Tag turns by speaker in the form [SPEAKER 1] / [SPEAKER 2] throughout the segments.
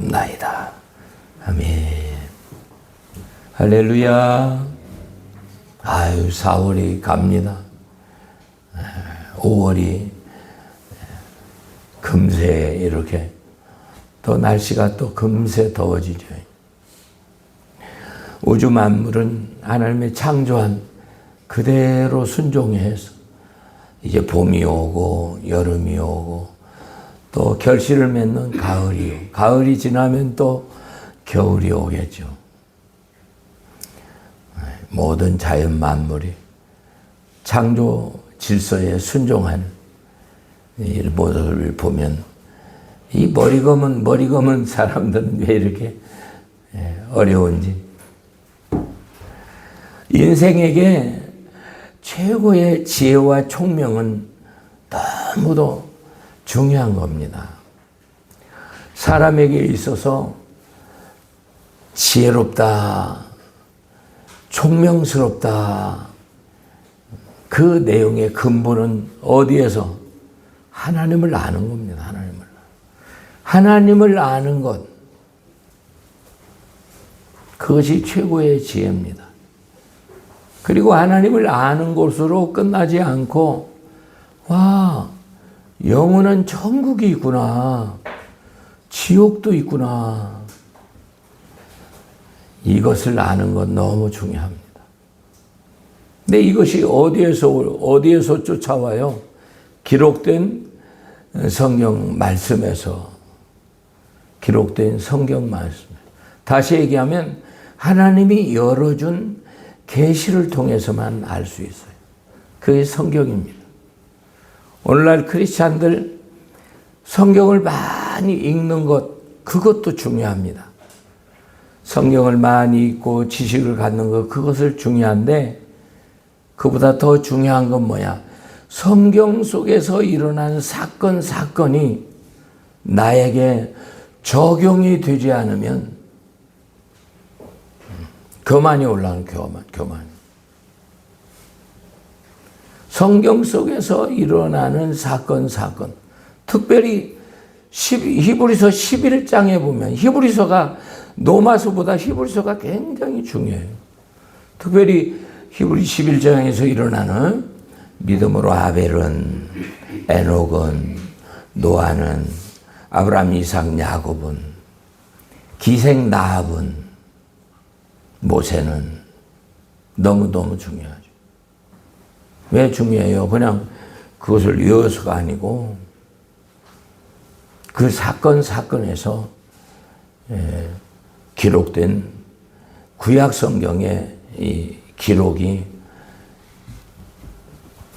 [SPEAKER 1] 나이다. 아멘. 할렐루야. 아유, 4월이 갑니다. 5월이 금세 이렇게 또 날씨가 또 금세 더워지죠. 우주 만물은 하나님의 창조한 그대로 순종해서 이제 봄이 오고 여름이 오고 또 결실을 맺는 가을이 오고 가을이 지나면 또 겨울이 오겠죠. 모든 자연 만물이 창조 질서에 순종하는 이 모습을 보면 이 머리 검은 사람들은 왜 이렇게 어려운지. 인생에게 최고의 지혜와 총명은 너무도 중요한 겁니다. 사람에게 있어서 지혜롭다, 총명스럽다, 그 내용의 근본은 어디에서? 하나님을 아는 겁니다. 하나님을 아는 것. 그것이 최고의 지혜입니다. 그리고 하나님을 아는 것으로 끝나지 않고, 와, 영원한 천국이 있구나. 지옥도 있구나. 이것을 아는 건 너무 중요합니다. 근데 이것이 어디에서 쫓아와요? 기록된 성경 말씀에서. 기록된 성경 말씀. 다시 얘기하면 하나님이 열어준 계시를 통해서만 알 수 있어요. 그게 성경입니다. 오늘날 크리스찬들 성경을 많이 읽는 것, 그것도 중요합니다. 성경을 많이 읽고 지식을 갖는 것, 그것을 중요한데 그보다 더 중요한 건 뭐야? 성경 속에서 일어난 사건이 나에게 적용이 되지 않으면 교만이 올라오는 교만. 성경 속에서 일어나는 사건. 특별히 히브리서 11장에 보면 히브리서가 로마서보다 히브리서가 굉장히 중요해요. 특별히 히브리 11장에서 일어나는 믿음으로 아벨은, 에녹은, 노아는, 아브라함, 이삭, 야곱은, 기생 나합은, 모세는 너무너무 중요하죠. 왜 중요해요? 그냥 그것을 외워서가 아니고 그 사건에서 기록된 구약 성경의 이 기록이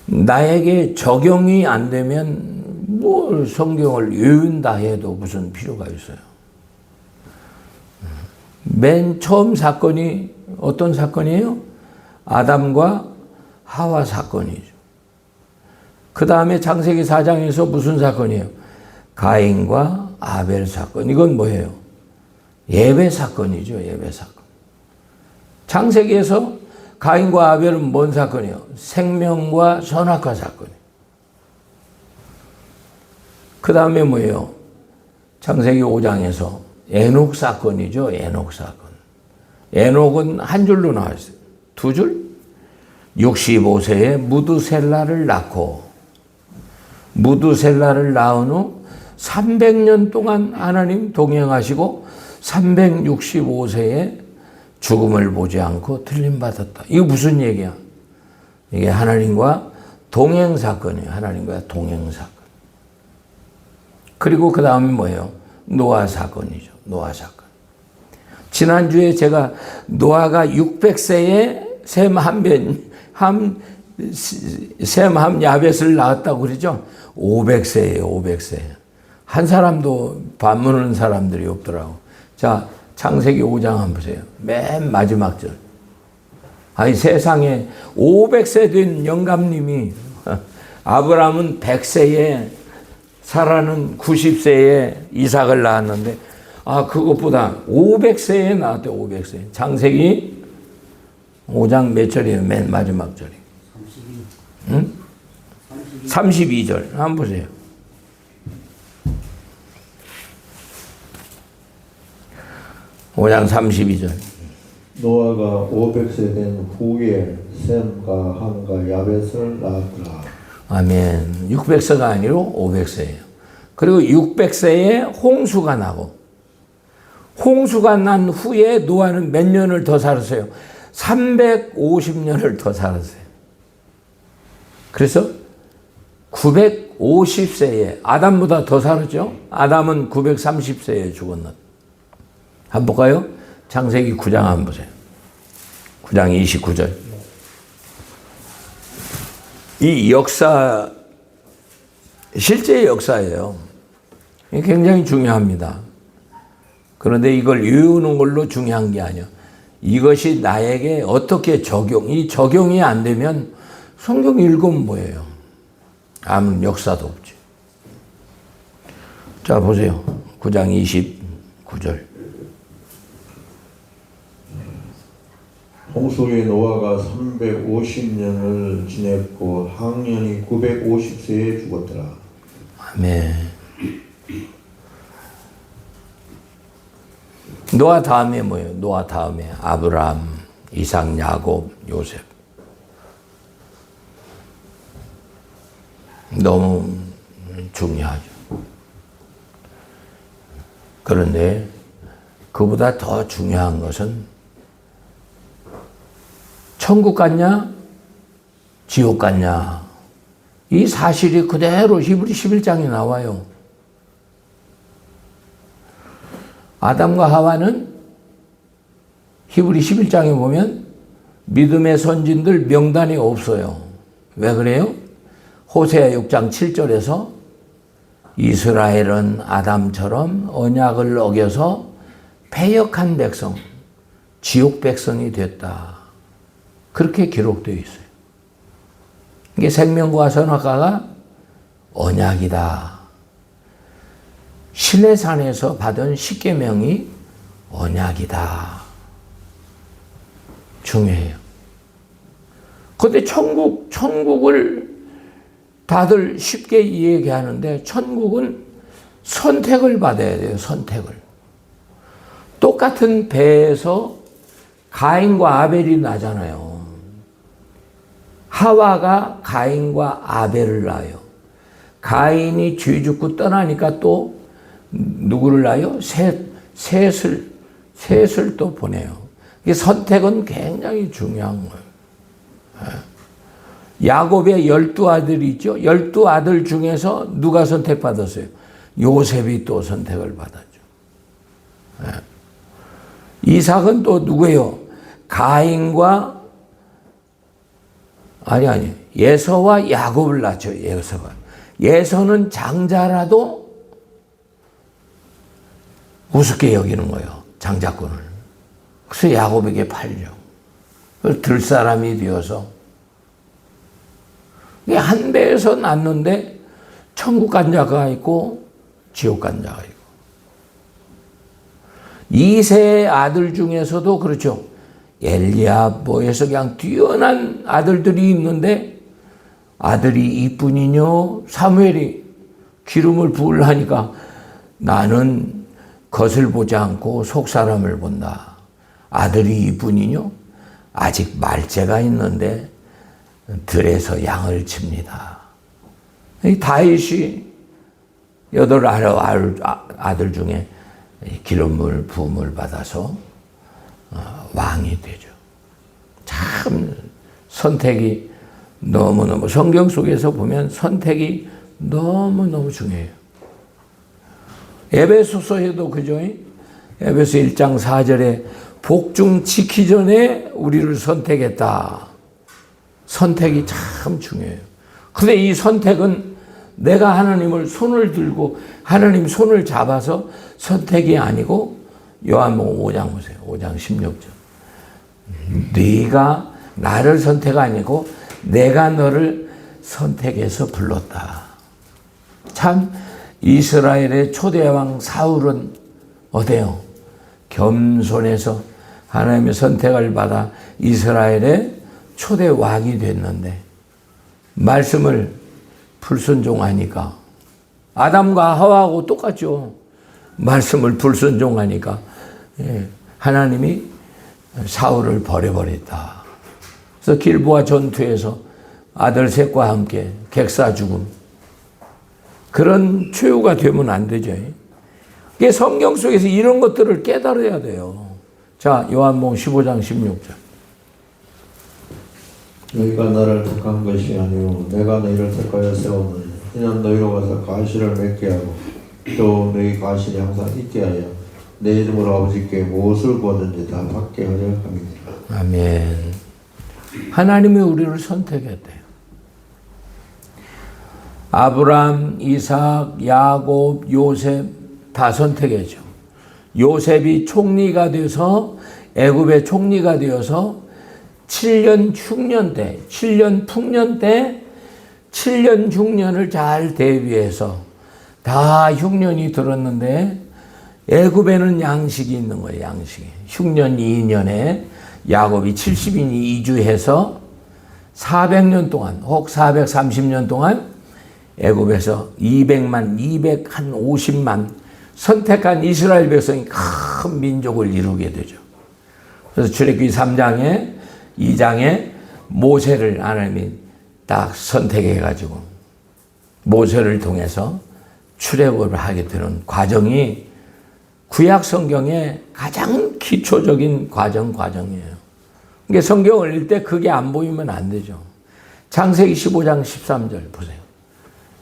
[SPEAKER 1] 나에게 적용이 안 되면 뭘 성경을 외운다 해도 무슨 필요가 있어요. 맨 처음 사건이 어떤 사건이에요? 아담과 하와 사건이죠. 그 다음에 창세기 4장에서 무슨 사건이에요? 가인과 아벨 사건. 이건 뭐예요? 예배 사건이죠. 예배 사건. 창세기에서 가인과 아벨은 뭔 사건이에요? 생명과 선악과 사건이에요. 그 다음에 뭐예요? 창세기 5장에서 에녹 사건이죠. 에녹 사건. 에녹은 한 줄로 나왔어요. 두 줄? 65세에 무드셀라를 낳고 무드셀라를 낳은 후 300년 동안 하나님 동행하시고 365세에 죽음을 보지 않고 틀림받았다. 이거 무슨 얘기야? 이게 하나님과 동행 사건이에요. 하나님과 동행 사건. 그리고 그 다음에 뭐예요? 노아 사건이죠. 노아 사건. 지난주에 제가 노아가 600세에 셈 한 야벳을 낳았다고 그러죠? 500세예요. 500세. 한 사람도 반문하는 사람들이 없더라고. 자, 창세기 5장 한번 보세요. 맨 마지막 절. 아니, 세상에 500세 된 영감님이 아브라함은 100세에 사라는 90세에 이삭을 낳았는데 그것보다 500세에 낳았대. 500세. 창세기 5장 몇 절이에요? 맨 마지막 절이. 32절. 한번 보세요. 5장 32절.
[SPEAKER 2] 노아가 500세 된 후에 셈과 함과 야벳을 낳았더라.
[SPEAKER 1] 아멘. 600세가 아니고 500세예요. 그리고 600세에 홍수가 나고, 홍수가 난 후에 노아는 몇 년을 더 살았어요? 350년을 더 살았어요. 그래서 950세에 아담보다 더 살았죠? 아담은 930세에 죽었는데. 한번 볼까요? 창세기 9장 한번 보세요. 9장 29절. 이 역사, 실제 역사예요. 굉장히 중요합니다. 그런데 이걸 외우는 걸로 중요한 게 아니에요. 이것이 나에게 어떻게 이 적용이 안 되면 성경 읽으면 뭐예요? 아무 역사도 없지. 자, 보세요. 9장 29절.
[SPEAKER 2] 홍수에 노아가 350년을 지냈고 항년이 950세에 죽었더라.
[SPEAKER 1] 아멘. 노아 다음에 뭐예요? 노아 다음에 아브라함, 이삭, 야곱, 요셉. 너무 중요하죠. 그런데 그보다 더 중요한 것은 천국 갔냐? 지옥 갔냐? 이 사실이 그대로 히브리 11장에 나와요. 아담과 하와는 히브리 11장에 보면 믿음의 선진들 명단이 없어요. 왜 그래요? 호세아 6장 7절에서 이스라엘은 아담처럼 언약을 어겨서 패역한 백성, 지옥 백성이 됐다. 그렇게 기록되어 있어요. 이게 생명과 선악과가 언약이다. 시내산에서 받은 십계명이 언약이다. 중요해요. 그런데 천국을 다들 쉽게 이야기하는데 천국은 선택을 받아야 돼요. 선택을. 똑같은 배에서 가인과 아벨이 나잖아요. 하와가 가인과 아벨을 낳아요. 가인이 죄 짓고 떠나니까 또 누구를 낳아요? 셋을 또 보내요. 이 선택은 굉장히 중요한 거예요. 야곱의 12아들이 있죠. 12아들 중에서 누가 선택받았어요? 요셉이 또 선택을 받았죠. 이삭은 또 누구예요? 가인과 예서와 야곱을 낳죠. 예서는 장자라도 우습게 여기는 거예요. 장자권을. 그래서 야곱에게 팔죠. 들 사람이 되어서 한 배에서 낳는데 천국 간 자가 있고 지옥 간 자가 있고. 이세 아들 중에서도 그렇죠. 엘리압 뭐에서 그냥 뛰어난 아들들이 있는데 아들이 이뿐이뇨. 사무엘이 기름을 부으려니까 나는 겉을 보지 않고 속 사람을 본다. 아들이 이뿐이뇨. 아직 말째가 있는데 들에서 양을 칩니다. 다윗이 8 아들 중에 기름을 부음을 받아서 왕이 되죠. 참 선택이 너무너무 성경 속에서 보면 선택이 너무너무 중요해요. 에베소서에도 그죠? 에베소 1장 4절에 복중 지키 전에 우리를 선택했다. 선택이 참 중요해요. 근데 이 선택은 내가 하나님을 손을 들고 하나님 손을 잡아서 선택이 아니고 요한복음 5장 보세요. 5장 16절. 네가 나를 선택 아니고 내가 너를 선택해서 불렀다. 참 이스라엘의 초대왕 사울은 어때요? 겸손해서 하나님의 선택을 받아 이스라엘의 초대왕이 됐는데 말씀을 불순종하니까 아담과 하와하고 똑같죠. 말씀을 불순종하니까 하나님이 사울을 버려버렸다. 그래서 길보아 전투에서 아들 셋과 함께 객사 죽음. 그런 최후가 되면 안 되죠. 이게 성경 속에서 이런 것들을 깨달아야 돼요. 자, 요한복음 15장 16절.
[SPEAKER 2] 너희가 나를 택한 것이 아니오 내가 너희를 택하여 세웠느니 이는 너희로 가서 가시를 맺게 하고 또 너희 가시를 항상 있게 하여 내 이름으로 아버지께 무엇을 구하든지 다 받게 하려 함이니라.
[SPEAKER 1] 아멘. 하나님이 우리를 선택했대요. 아브람, 이삭, 야곱, 요셉 다 선택했죠. 요셉이 총리가 돼서 애굽의 총리가 되어서 7년 흉년 때, 7년 풍년 때 7년 흉년을 잘 대비해서 다 흉년이 들었는데 애굽에는 양식이 있는 거예요. 양식이. 흉년 2년에 야곱이 70인이 이주해서 400년 동안 혹 430년 동안 애굽에서 200만, 250만 선택한 이스라엘 백성이 큰 민족을 이루게 되죠. 그래서 출애굽기 3장에 2장에 모세를 하나님이 딱 선택해가지고 모세를 통해서 출애굽을 하게 되는 과정이 구약 성경의 가장 기초적인 과정이에요. 그러니까 성경을 읽을 때 그게 안 보이면 안 되죠. 창세기 15장 13절 보세요.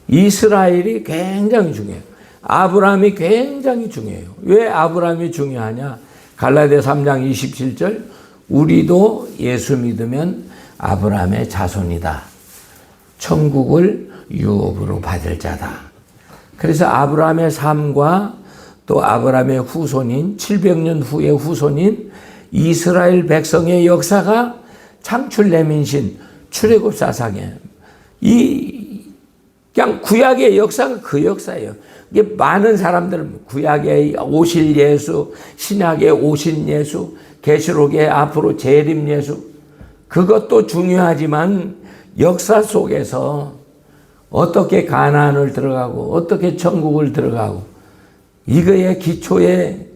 [SPEAKER 1] 이스라엘이 굉장히 중요해요. 아브라함이 굉장히 중요해요. 왜 아브라함이 중요하냐? 갈라디아 3장 27절 우리도 예수 믿으면 아브라함의 자손이다. 천국을 유업으로 받을 자다. 그래서 아브라함의 삶과 또 아브라함의 후손인 700년 후의 후손인 이스라엘 백성의 역사가 창출 내민신 출애굽 사상에 그냥 구약의 역사가 그 역사예요. 이게 많은 사람들은 구약에 오실 예수, 신약에 오신 예수, 계시록에 앞으로 재림 예수 그것도 중요하지만 역사 속에서 어떻게 가나안을 들어가고 어떻게 천국을 들어가고 이거의 기초의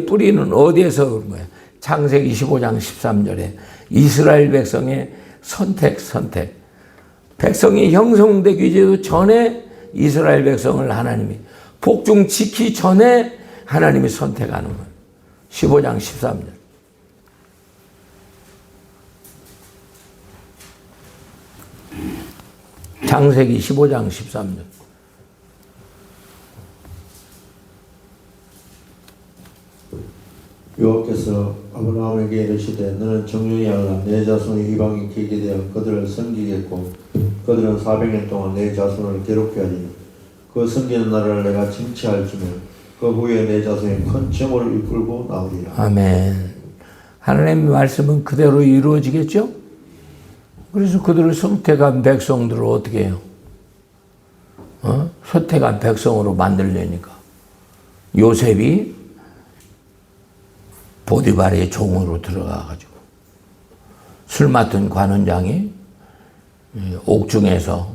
[SPEAKER 1] 뿌리는 어디에서 그런 거예요? 창세기 15장 13절에 이스라엘 백성의 선택. 백성이 형성되기 전에 이스라엘 백성을 하나님이 복중 지키기 전에 하나님이 선택하는 거예요. 15장 13절. 창세기 15장 13절.
[SPEAKER 2] 여호와께서 아브라함에게 이르시되 너는 정령이 알라 내 자손이 이방인 계게 되어 그들을 섬기겠고 그들은 400년 동안 내 자손을 괴롭게 하리니 그 섬기는 나라를 내가 징치할지며 그 후에 내 자손이 큰 정오를 이끌고 나오리라. 아멘.
[SPEAKER 1] 하나님의 말씀은 그대로 이루어지겠죠? 그래서 그들을 선택한 백성들을 어떻게 해요? 선택한 백성으로 만들려니까 요셉이 보디발의 종으로 들어가가지고 술 맡은 관원장이 옥중에서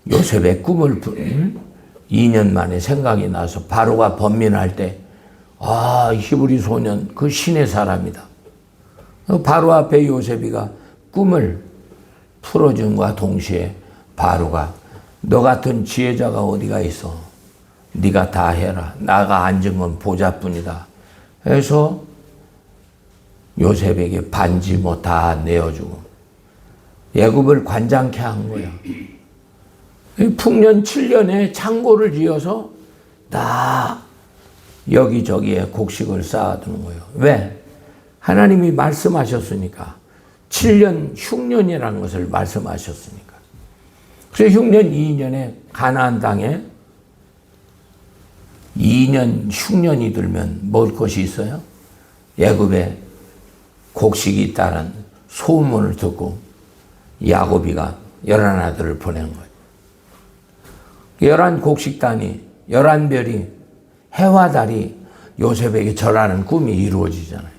[SPEAKER 1] 요셉의 꿈을 2년 만에 생각이 나서 바로가 번민할 때 히브리 소년 그 신의 사람이다. 바로 앞에 요셉이가 꿈을 풀어준과 동시에 바로가 너 같은 지혜자가 어디가 있어? 네가 다 해라. 나가 앉은 건 보좌뿐이다. 해서 요셉에게 반지 다 내어주고 애굽을 관장케 한 거야. 풍년 7년에 창고를 지어서 다 여기저기에 곡식을 쌓아두는 거예요. 왜? 하나님이 말씀하셨으니까. 7년 흉년이라는 것을 말씀하셨으니까. 그래서 흉년 2년에 가나안 땅에 2년 흉년이 들면 먹을 것이 있어요? 애굽에 곡식이 있다는 소문을 듣고 야곱이가 11아들을 보낸 거예요. 11 곡식단이 11별이 해와 달이 요셉에게 절하는 꿈이 이루어지잖아요.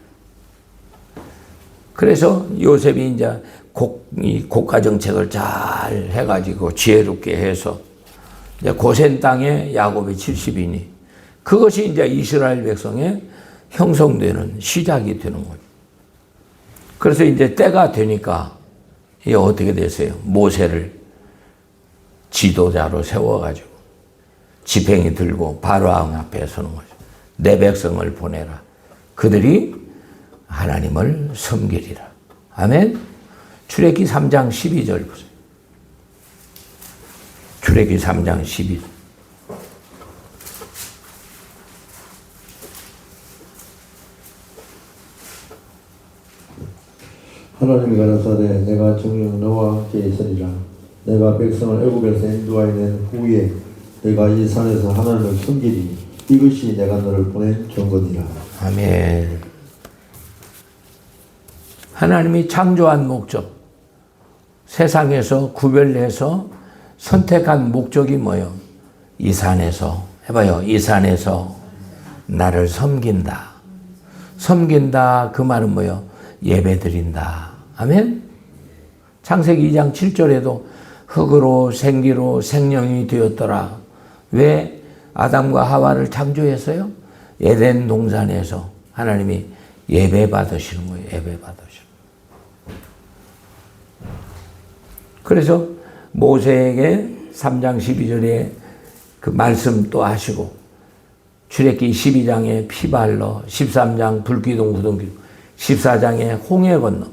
[SPEAKER 1] 그래서 요셉이 이제 국가정책을 잘 해가지고 지혜롭게 해서 이제 고센 땅에 야곱이 70이니 그것이 이제 이스라엘 백성의 형성되는 시작이 되는 거죠. 그래서 이제 때가 되니까 이게 어떻게 됐어요? 모세를 지도자로 세워가지고 지팡이 들고 바로왕 앞에 서는 거죠. 내 백성을 보내라. 그들이 하나님을 섬기리라. 아멘. 출애기 3장 12절 보세요. 출애기 3장 12절.
[SPEAKER 2] 하나님이 가라사대 내가 정녕 너와 함께 있으리라. 내가 백성을 애굽에서 인도하여 후에 내가 이 산에서 하나님을 섬기리. 이것이 내가 너를 보낸 경건이라.
[SPEAKER 1] 아멘. 하나님이 창조한 목적, 세상에서 구별해서 선택한 목적이 뭐예요? 이 산에서, 해봐요. 이 산에서 나를 섬긴다. 섬긴다. 그 말은 뭐예요? 예배 드린다. 아멘. 창세기 2장 7절에도 흙으로 생기로 생명이 되었더라. 왜 아담과 하와를 창조했어요? 에덴 동산에서 하나님이 예배 받으시는 거예요. 예배 받으시는 거예요. 그래서 모세에게 3장 12절에 그 말씀 또 하시고 출애기 12장에 피발러, 13장 불기둥 구동기둥, 14장에 홍해 건너,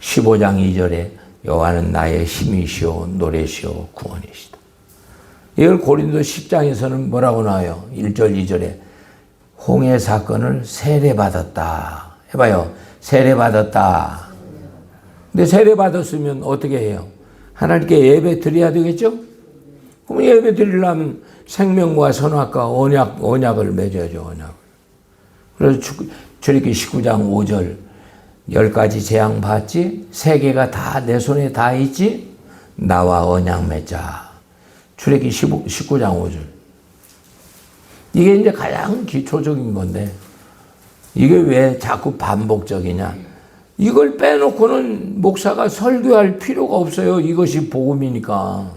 [SPEAKER 1] 15장 2절에 여호와는 나의 힘이시오 노래시오 구원이시다. 이걸 고린도 10장에서는 뭐라고 나와요? 1절 2절에 홍해 사건을 세례받았다. 해봐요. 세례받았다. 근데 세례받았으면 어떻게 해요? 하나님께 예배 드려야 되겠죠? 그럼 예배 드리려면 생명과 선악과 언약을 맺어야죠. 언약을. 그래서 출애기 19장 5절 10가지 재앙 받지? 세계가 다 내 손에 다 있지? 나와 언약 맺자. 출애기 19장 5절. 이게 이제 가장 기초적인 건데 이게 왜 자꾸 반복적이냐? 이걸 빼놓고는 목사가 설교할 필요가 없어요. 이것이 복음이니까.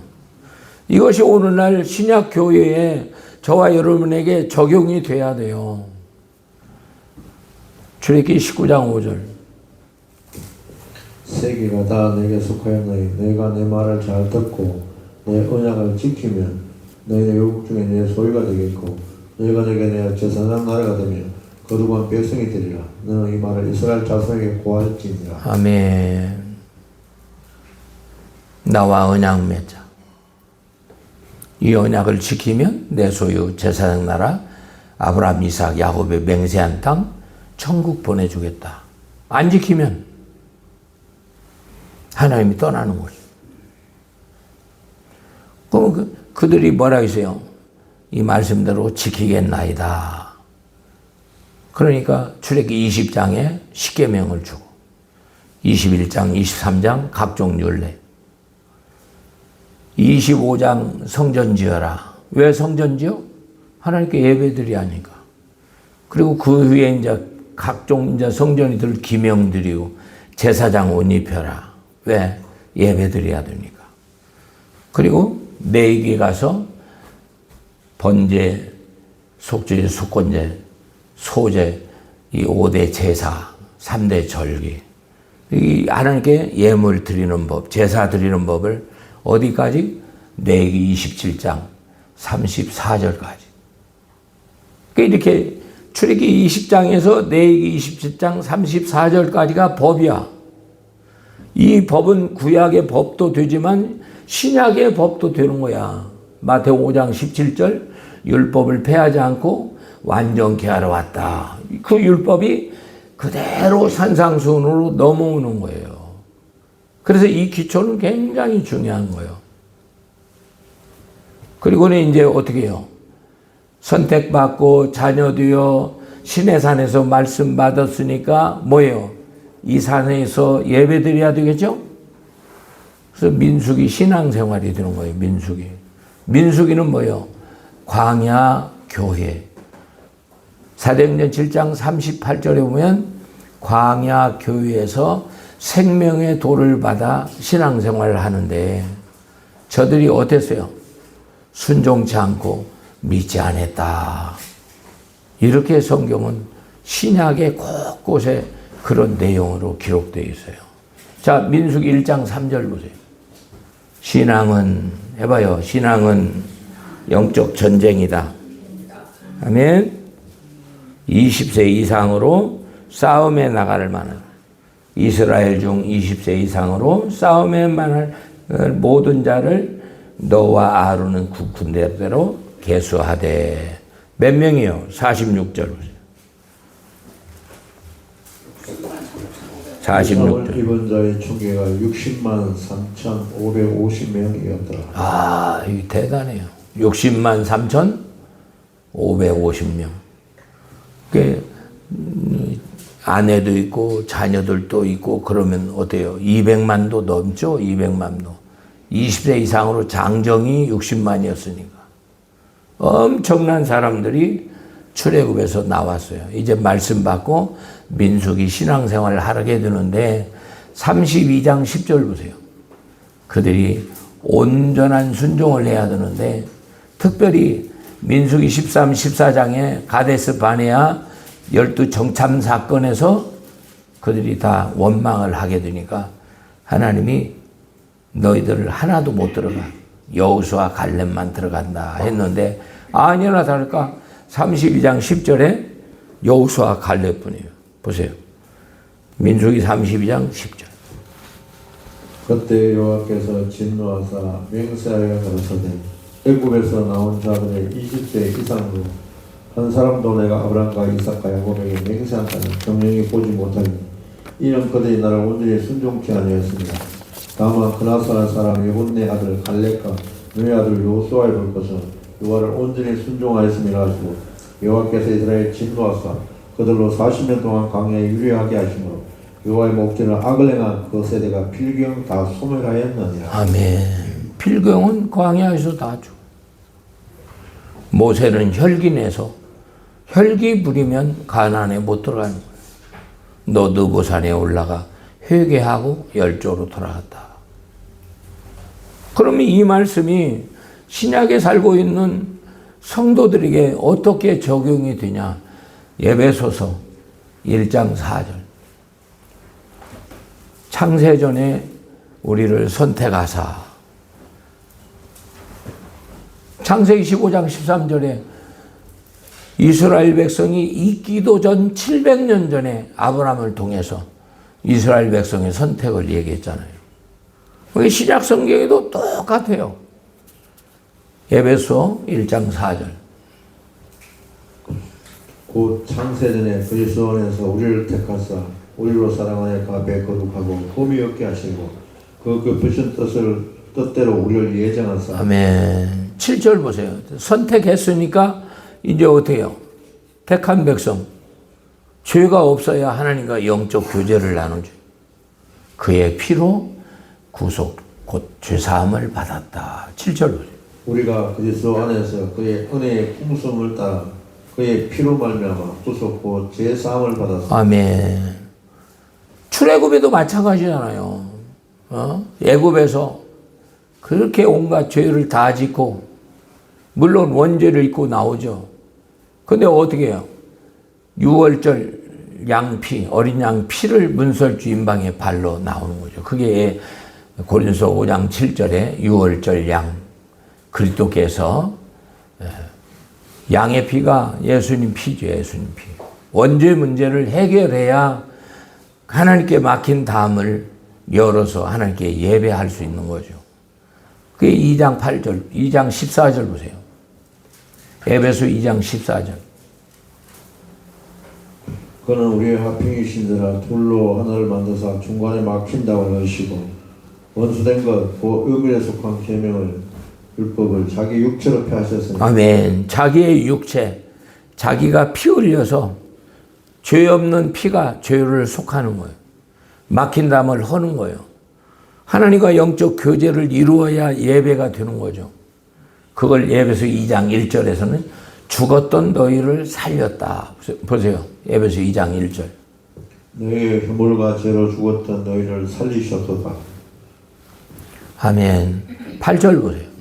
[SPEAKER 1] 이것이 오늘날 신약 교회에 저와 여러분에게 적용이 돼야 돼요. 출애기 19장 5절.
[SPEAKER 2] 세계가 다 내게 속하였나니 내가 내 말을 잘 듣고 내 언약을 지키면 너희의 외국 중에 내 소유가 되겠고 너희가 내게 내 제사장 나라가 되며 거룩한 백성이 되리라. 너는 이 말을 이스라엘 자손에게 고할지니라.
[SPEAKER 1] 아멘. 나와 언약 맺자. 이 언약을 지키면 내 소유 제사장 나라 아브라함 이삭 야곱의 맹세한 땅 천국 보내주겠다. 안 지키면 하나님이 떠나는 거죠. 그럼 그들이 뭐라 했어요? 이 말씀대로 지키겠나이다. 그러니까 출애기 20장에 십계명을 주고 21장, 23장 각종 율례 25장 성전 지어라. 왜 성전 지어? 하나님께 예배드리 하니까. 그리고 그 후에 이제 각종 이제 성전이들 기명 드리고 제사장 옷 입혀라. 왜? 예배 드려야 되니까. 그리고 매기 가서 번제, 속죄, 속건제, 소제, 이 5대 제사, 3대 절기. 이 하나님께 예물 드리는 법, 제사 드리는 법을 어디까지? 레위기 27장 34절까지. 그러니까 이렇게 출애기 20장에서 레위기 27장 34절까지가 법이야. 이 법은 구약의 법도 되지만 신약의 법도 되는 거야. 마태복음 5장 17절 율법을 폐하지 않고 완전케 하러 왔다. 그 율법이 그대로 산상수훈으로 넘어오는 거예요. 그래서 이 기초는 굉장히 중요한 거예요. 그리고는 이제 어떻게 해요? 선택받고 자녀 되어 신의 산에서 말씀 받았으니까 뭐예요? 이 산에서 예배 드려야 되겠죠? 그래서 민수기 신앙생활이 되는 거예요. 민수기. 민수기는 뭐예요? 광야 교회. 사도행전 7장 38절에 보면 광야 교회에서 생명의 도를 받아 신앙생활을 하는데 저들이 어땠어요? 순종치 않고 믿지 않았다. 이렇게 성경은 신약의 곳곳에 그런 내용으로 기록되어 있어요. 자, 민수기 1장 3절 보세요. 신앙은, 해봐요. 신앙은 영적 전쟁이다. 아멘. 20세 이상으로 싸움에 나갈 만한, 이스라엘 중 20세 이상으로 싸움에 만할 모든 자를 너와 아론은 군대대로 계수하되. 몇 명이요? 46절 보세요. 46절.
[SPEAKER 2] 이번 자의 총계가 60만 3,550명이었더라.
[SPEAKER 1] 아, 이 대단해요. 60만 3,550명. 그 아내도 있고 자녀들도 있고 그러면 어때요? 200만도 넘죠? 200만도. 20세 이상으로 장정이 60만이었으니까. 엄청난 사람들이 출애굽에서 나왔어요. 이제 말씀 받고 민수기 신앙생활을 하게 되는데 32장 10절 보세요. 그들이 온전한 순종을 해야 되는데 특별히 민수기 13, 14장에 가데스 바네아 12 정참 사건에서 그들이 다 원망을 하게 되니까 하나님이 너희들을 하나도 못 들어가. 여호수아 갈렙만 들어간다 했는데 아니나 다를까 32장 10절에 여호수아 갈렙뿐이에요. 보세요. 민수기 32장 10절.
[SPEAKER 2] 그때 여호와께서 진노하사 맹세하여 가라사대 애굽에서 나온 자들의 20세 이상으로 한 사람도 내가 아브라함과 이삭과 야곱에게 맹세한 자는 정령이 보지 못하니 이는 그들이 나를 온전히 순종치 아니하였습니다. 다만 그나사라 사람 예분네 아들 갈렙과 너희 아들 여호수아를 볼 것은 여호와를 온전히 순종하였음이라 하시고 여호와께서 이스라엘 진노하사 그들로 40년 동안 광야에 유리하게 하시므로 여호와의 목전을 악을 행한 그 세대가 필경 다 소멸하였느니라.
[SPEAKER 1] 아멘. 필경은 광야에서 다 죽어. 모세는 혈기 내서 혈기 부리면 가나안에 못 들어가는 거예요. 너 느보산에 올라가 회개하고 열조로 돌아갔다. 그러면 이 말씀이 신약에 살고 있는 성도들에게 어떻게 적용이 되냐? 에베소서 1장 4절. 창세전에 우리를 선택하사. 창세기 15장 13절에 이스라엘 백성이 있기도 전 700년 전에 아브라함을 통해서 이스라엘 백성의 선택을 얘기했잖아요. 신약 성경에도 똑같아요. 에베소 1장 4절.
[SPEAKER 2] 곧 창세전에 그리스도 안에서 우리를 택하사 우리로 사랑하여 그 앞에 거룩하고 흠이 없게 하시고 그 깊으신 뜻대로 우리를 예정하사.
[SPEAKER 1] 아멘. 7절 보세요. 선택했으니까 이제 어떻게 해요? 택한 백성. 죄가 없어야 하나님과 영적 교제를 나누죠. 그의 피로 구속 곧 죄사함을 받았다. 7절 보세요.
[SPEAKER 2] 우리가 그리스도 안에서 그의 은혜의 풍성을 따라 그의 피로 말미암아 구속 곧 죄사함을 받았습니다.
[SPEAKER 1] 아멘. 출애굽에도 마찬가지잖아요. 애굽에서 그렇게 온갖 죄를 다 짓고 물론 원죄를 입고 나오죠. 근데 어떻게 해요? 6월절 양피, 어린 양 피를 문설주 임방의 발로 나오는 거죠. 그게 고린도서 5장 7절에 6월절 양 그리스도께서 양의 피가 예수님 피죠. 예수님 피. 원죄 문제를 해결해야 하나님께 막힌 담을 열어서 하나님께 예배할 수 있는 거죠. 그게 2장 8절, 2장 14절 보세요. 에베소 2장 14절.
[SPEAKER 2] 그는 우리의 화평이신지라 둘로 하나를 만드사 중간에 막힌다고 넣으시고 원수된 것, 그 의미에 속한 계명을 율법을 자기 육체로 폐하셨으니.
[SPEAKER 1] 아멘. 자기의 육체, 자기가 피 흘려서 죄 없는 피가 죄를 속하는 거예요. 막힌 담을 허는 거예요. 하나님과 영적 교제를 이루어야 예배가 되는 거죠. 그걸 에베소 2장 1절에서는 죽었던 너희를 살렸다. 보세요. 에베소 2장 1절.
[SPEAKER 2] 너희의 혐오과 죄로 죽었던 너희를 살리셨도다.
[SPEAKER 1] 아멘. 8절 보세요.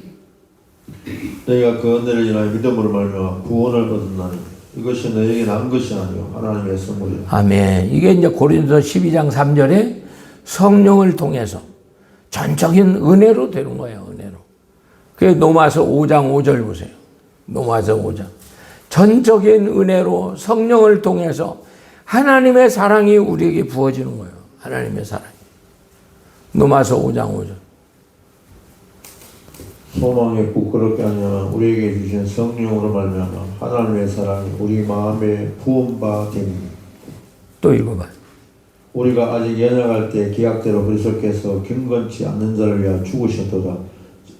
[SPEAKER 2] 너희가 그 은혜를 인하여 믿음으로 말미암아 구원을 얻었나니 이것이 너에게 난 것이 아니요 하나님의 선물이라.
[SPEAKER 1] 아멘. 이게 이제 고린도 12장 3절에 성령을 통해서 전적인 은혜로 되는 거예요. 은혜로. 그게 로마서 5장 5절 보세요. 로마서 5장. 전적인 은혜로 성령을 통해서 하나님의 사랑이 우리에게 부어지는 거예요. 하나님의 사랑이. 로마서 5장 5절.
[SPEAKER 2] 소망에 부끄럽게 하냐면 우리에게 주신 성령으로 말미암아 하나님의 사랑이 우리 마음에 부은 바 되니.
[SPEAKER 1] 또 읽어봐요.
[SPEAKER 2] 우리가 아직 연약할 때 기약대로 그리스도께서 경건치 않는 자를 위하여 죽으셨도다.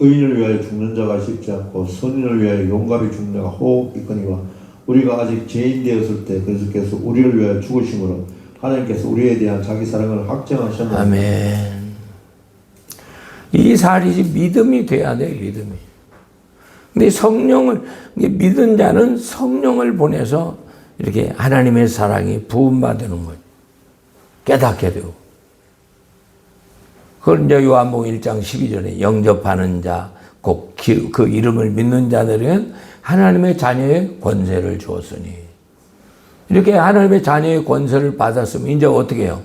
[SPEAKER 2] 의인을 위하여 죽는 자가 쉽지 않고 선인을 위하여 용감히 죽는 자가 혹 있거니와 우리가 아직 죄인 되었을 때 그리스도께서 우리를 위하여 죽으심으로 하나님께서 우리에 대한 자기 사랑을 확정하셨나이다.
[SPEAKER 1] 아멘. 이 사실이 믿음이 돼야 돼, 믿음이. 근데 성령을, 믿은 자는 성령을 보내서 이렇게 하나님의 사랑이 부음받는 거예요. 깨닫게 되고. 그걸 이제 요한복음 1장 12절에 영접하는 자, 곧 그 이름을 믿는 자들에겐 하나님의 자녀의 권세를 주었으니. 이렇게 하나님의 자녀의 권세를 받았으면 이제 어떻게 해요?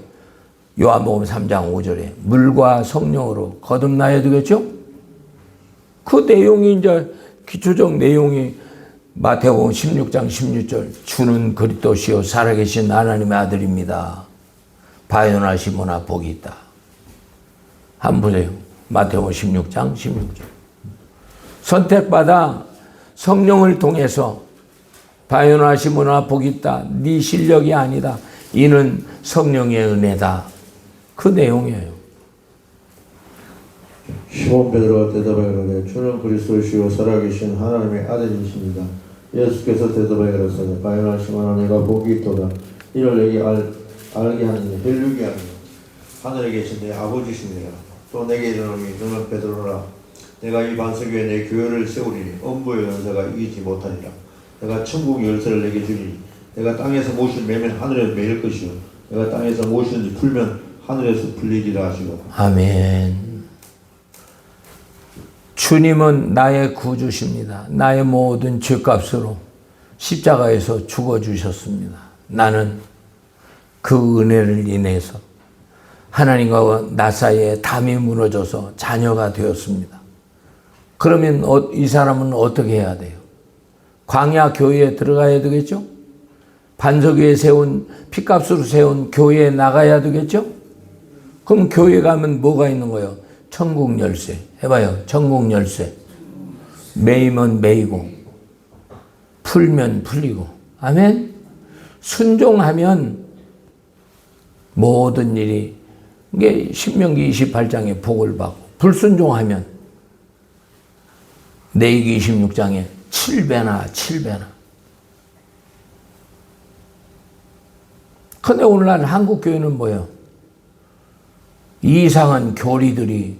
[SPEAKER 1] 요한복음 3장 5절에 물과 성령으로 거듭나야 되겠죠? 그 내용이 이제 기초적 내용이 마태복음 16장 16절 주는 그리스도시요 살아계신 하나님의 아들입니다. 바요나시모나 복이 있다. 한번 보세요. 마태복음 16장 16절. 선택받아 성령을 통해서 바요나시모나 복이 있다. 네 실력이 아니다. 이는 성령의 은혜다. 그 내용이에요.
[SPEAKER 2] 시몬 베드로가 대답하여 이르되 주는 그리스도시요 살아계신 하나님의 아들이십니다. 예수께서 대답하여 이르시되 바요나시모나 내가 복이 있도다. 이를 내게 알게 하는 혈육이 아니요 하늘에 계신 내 아버지시니라. 또 내게 이르노니 너는 베드로라. 내가 이 반석 위에 내 교회를 세우리니 엄부의 연사가 이기지 못하리라. 내가 천국 열쇠를 내게 주리니 내가 땅에서 모신 매면 하늘에 매일 것이요 내가 땅에서 모신 풀면 하늘에서 풀리리라 하시고.
[SPEAKER 1] 아멘. 주님은 나의 구주십니다. 나의 모든 죄값으로 십자가에서 죽어주셨습니다. 나는 그 은혜를 인해서 하나님과 나 사이에 담이 무너져서 자녀가 되었습니다. 그러면 이 사람은 어떻게 해야 돼요? 광야 교회에 들어가야 되겠죠? 반석 위에 세운 피값으로 세운 교회에 나가야 되겠죠? 그럼 교회 가면 뭐가 있는 거예요? 천국 열쇠. 해봐요. 천국 열쇠. 매이면 매이고 풀면 풀리고. 아멘. 순종하면 모든 일이 이게 신명기 28장에 복을 받고 불순종하면 레위기 26장에 7배나. 근데 오늘날 한국 교회는 뭐예요? 이상한 교리들이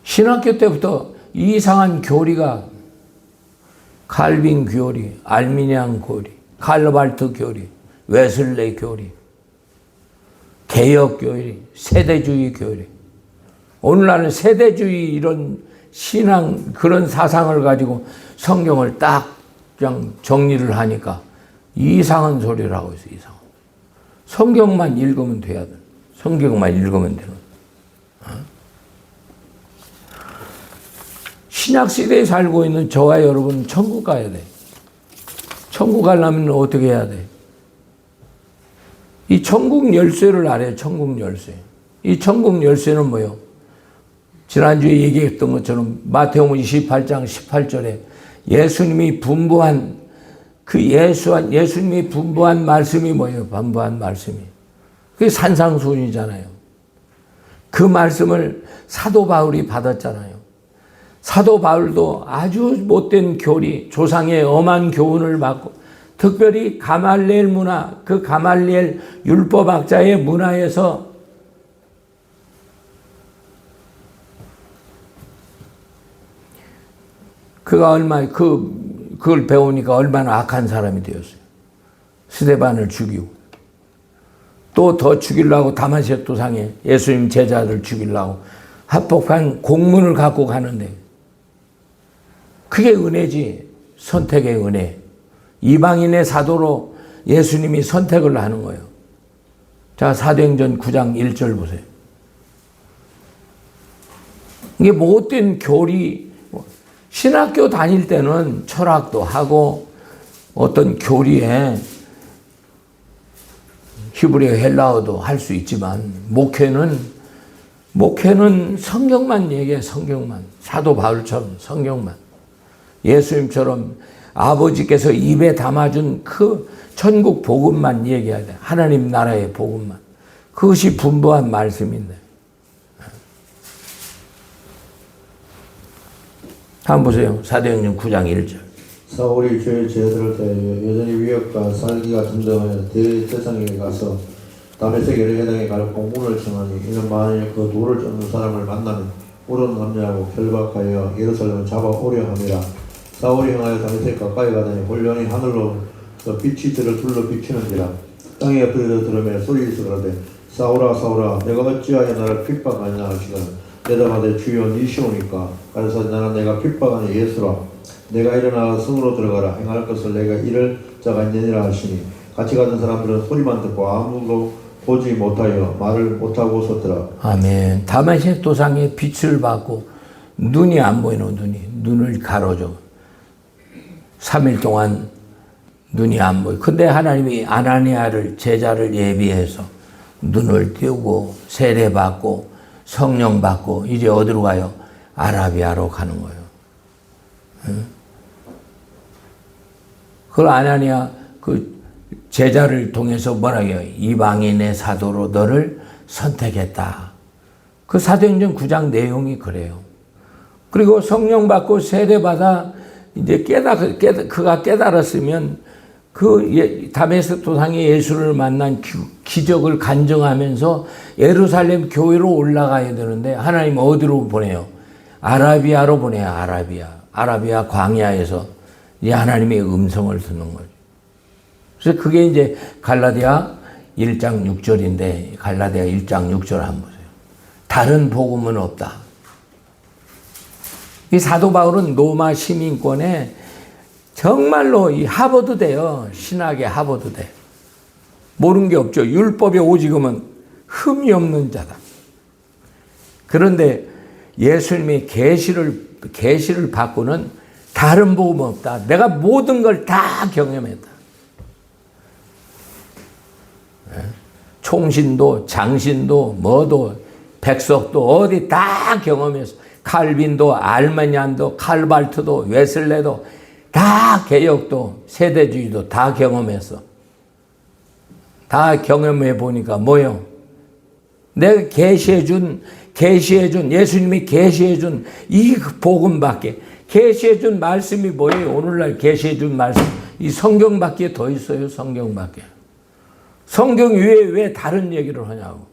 [SPEAKER 1] 신학교 때부터 이상한 교리가 칼빈 교리, 알미니안 교리, 칼발트 교리, 웨슬레이 교리, 개혁 교리, 세대주의 교리. 오늘날은 세대주의 이런 신앙 그런 사상을 가지고 성경을 딱 그냥 정리를 하니까 이상한 소리를 하고 있어요. 이상한. 성경만 읽으면 돼야 돼. 성경만 읽으면 되는. 신약 시대에 살고 있는 저와 여러분 천국 가야 돼. 천국 가려면 어떻게 해야 돼? 이 천국 열쇠를 알아요. 천국 열쇠. 이 천국 열쇠는 뭐예요? 지난주에 얘기했던 것처럼 마태복음 28장 18절에 예수님이 분부한 예수님이 분부한 말씀이 뭐예요? 분부한 말씀이. 그게 산상수훈이잖아요. 그 말씀을 사도 바울이 받았잖아요. 사도 바울도 아주 못된 교리, 조상의 엄한 교훈을 받고 특별히 가말리엘 문화, 그 가말리엘 율법학자의 문화에서 그걸 배우니까 얼마나 악한 사람이 되었어요. 스데반을 죽이고 또 더 죽이려고 다마섹 도상에 예수님 제자들 죽이려고 합법한 공문을 갖고 가는데 그게 은혜지. 선택의 은혜. 이방인의 사도로 예수님이 선택을 하는 거예요. 자, 사도행전 9장 1절 보세요. 이게 못된 교리, 신학교 다닐 때는 철학도 하고 어떤 교리에 히브리어 헬라어도 할 수 있지만 목회는 성경만 얘기해. 성경만. 사도 바울처럼 성경만. 예수님처럼 아버지께서 입에 담아준 그 천국 복음만 얘기해야 돼. 하나님 나라의 복음만. 그것이 분부한 말씀인데. 한번 보세요. 사도행전 9장 1절.
[SPEAKER 2] 사울이 주의 제자들을 대하여 여전히 위협과 살기가 등등하여 대제사장에게 가서 다메섹 여러 회당에 가려 공문을 청하니 이는 만일 그 돌을 쫓는 사람을 만나면 옳은 남자하고 결박하여 예루살렘을 잡아오려 함이라. 사울이 향하여 다메섹 가까이 가더니 홀련히 하늘로 빛이 들을 둘러 비치는지라. 땅에 엎드려 들으며 소리에서 그러되 사울아 사울아 내가 어찌하여 나를 핍박하냐 하시거늘 대답하되 주여 니시오니까. 가라사대 나는 내가 핍박하는 예수라. 내가 일어나 성으로 들어가라. 행할 것을 내가 이를 자가 있느니라 하시니 같이 가던 사람들은 소리만 듣고 아무도 보지 못하여 말을 못하고 섰더라.
[SPEAKER 1] 아멘. 다메섹 도상에 빛을 받고 눈이 안 보이는 눈을 가로줘. 3일 동안 눈이 안 보여. 근데 하나님이 아나니아를 제자를 예비해서 눈을 띄우고 세례받고 성령 받고 이제 어디로 가요? 아라비아로 가는 거예요. 응? 그걸 아나니아 그 제자를 통해서 뭐라고 해요? 이방인의 사도로 너를 선택했다. 그 사도행전 9장 내용이 그래요. 그리고 성령 받고 세례받아 이제 그가 깨달았으면 그 다메섹 도상에 예수를 만난 기적을 간증하면서 예루살렘 교회로 올라가야 되는데 하나님 어디로 보내요? 아라비아로 보내요. 아라비아 광야에서 이제 하나님의 음성을 듣는 거죠. 그래서 그게 이제 갈라디아 1장 6절인데 갈라디아 1장 6절 한번 보세요. 다른 복음은 없다. 이 사도 바울은 로마 시민권에 정말로 이 하버드대요. 신학의 하버드대. 모르는 게 없죠. 율법에 오직음은 흠이 없는 자다. 그런데 예수님의 계시를 받고는 다른 복음은 없다. 내가 모든 걸 다 경험했다. 총신도 장신도 뭐도 백석도 어디 다 경험했어. 칼빈도 알마니안도 칼발트도 웨슬레도 다 개혁도 세대주의도 다 경험했어. 다 경험해 보니까 뭐요? 내가 계시해준 예수님이 계시해준 이 복음밖에 계시해준 말씀이 뭐예요? 오늘날 계시해준 말씀 이 성경밖에 더 있어요. 성경밖에. 성경 위에 왜 다른 얘기를 하냐고.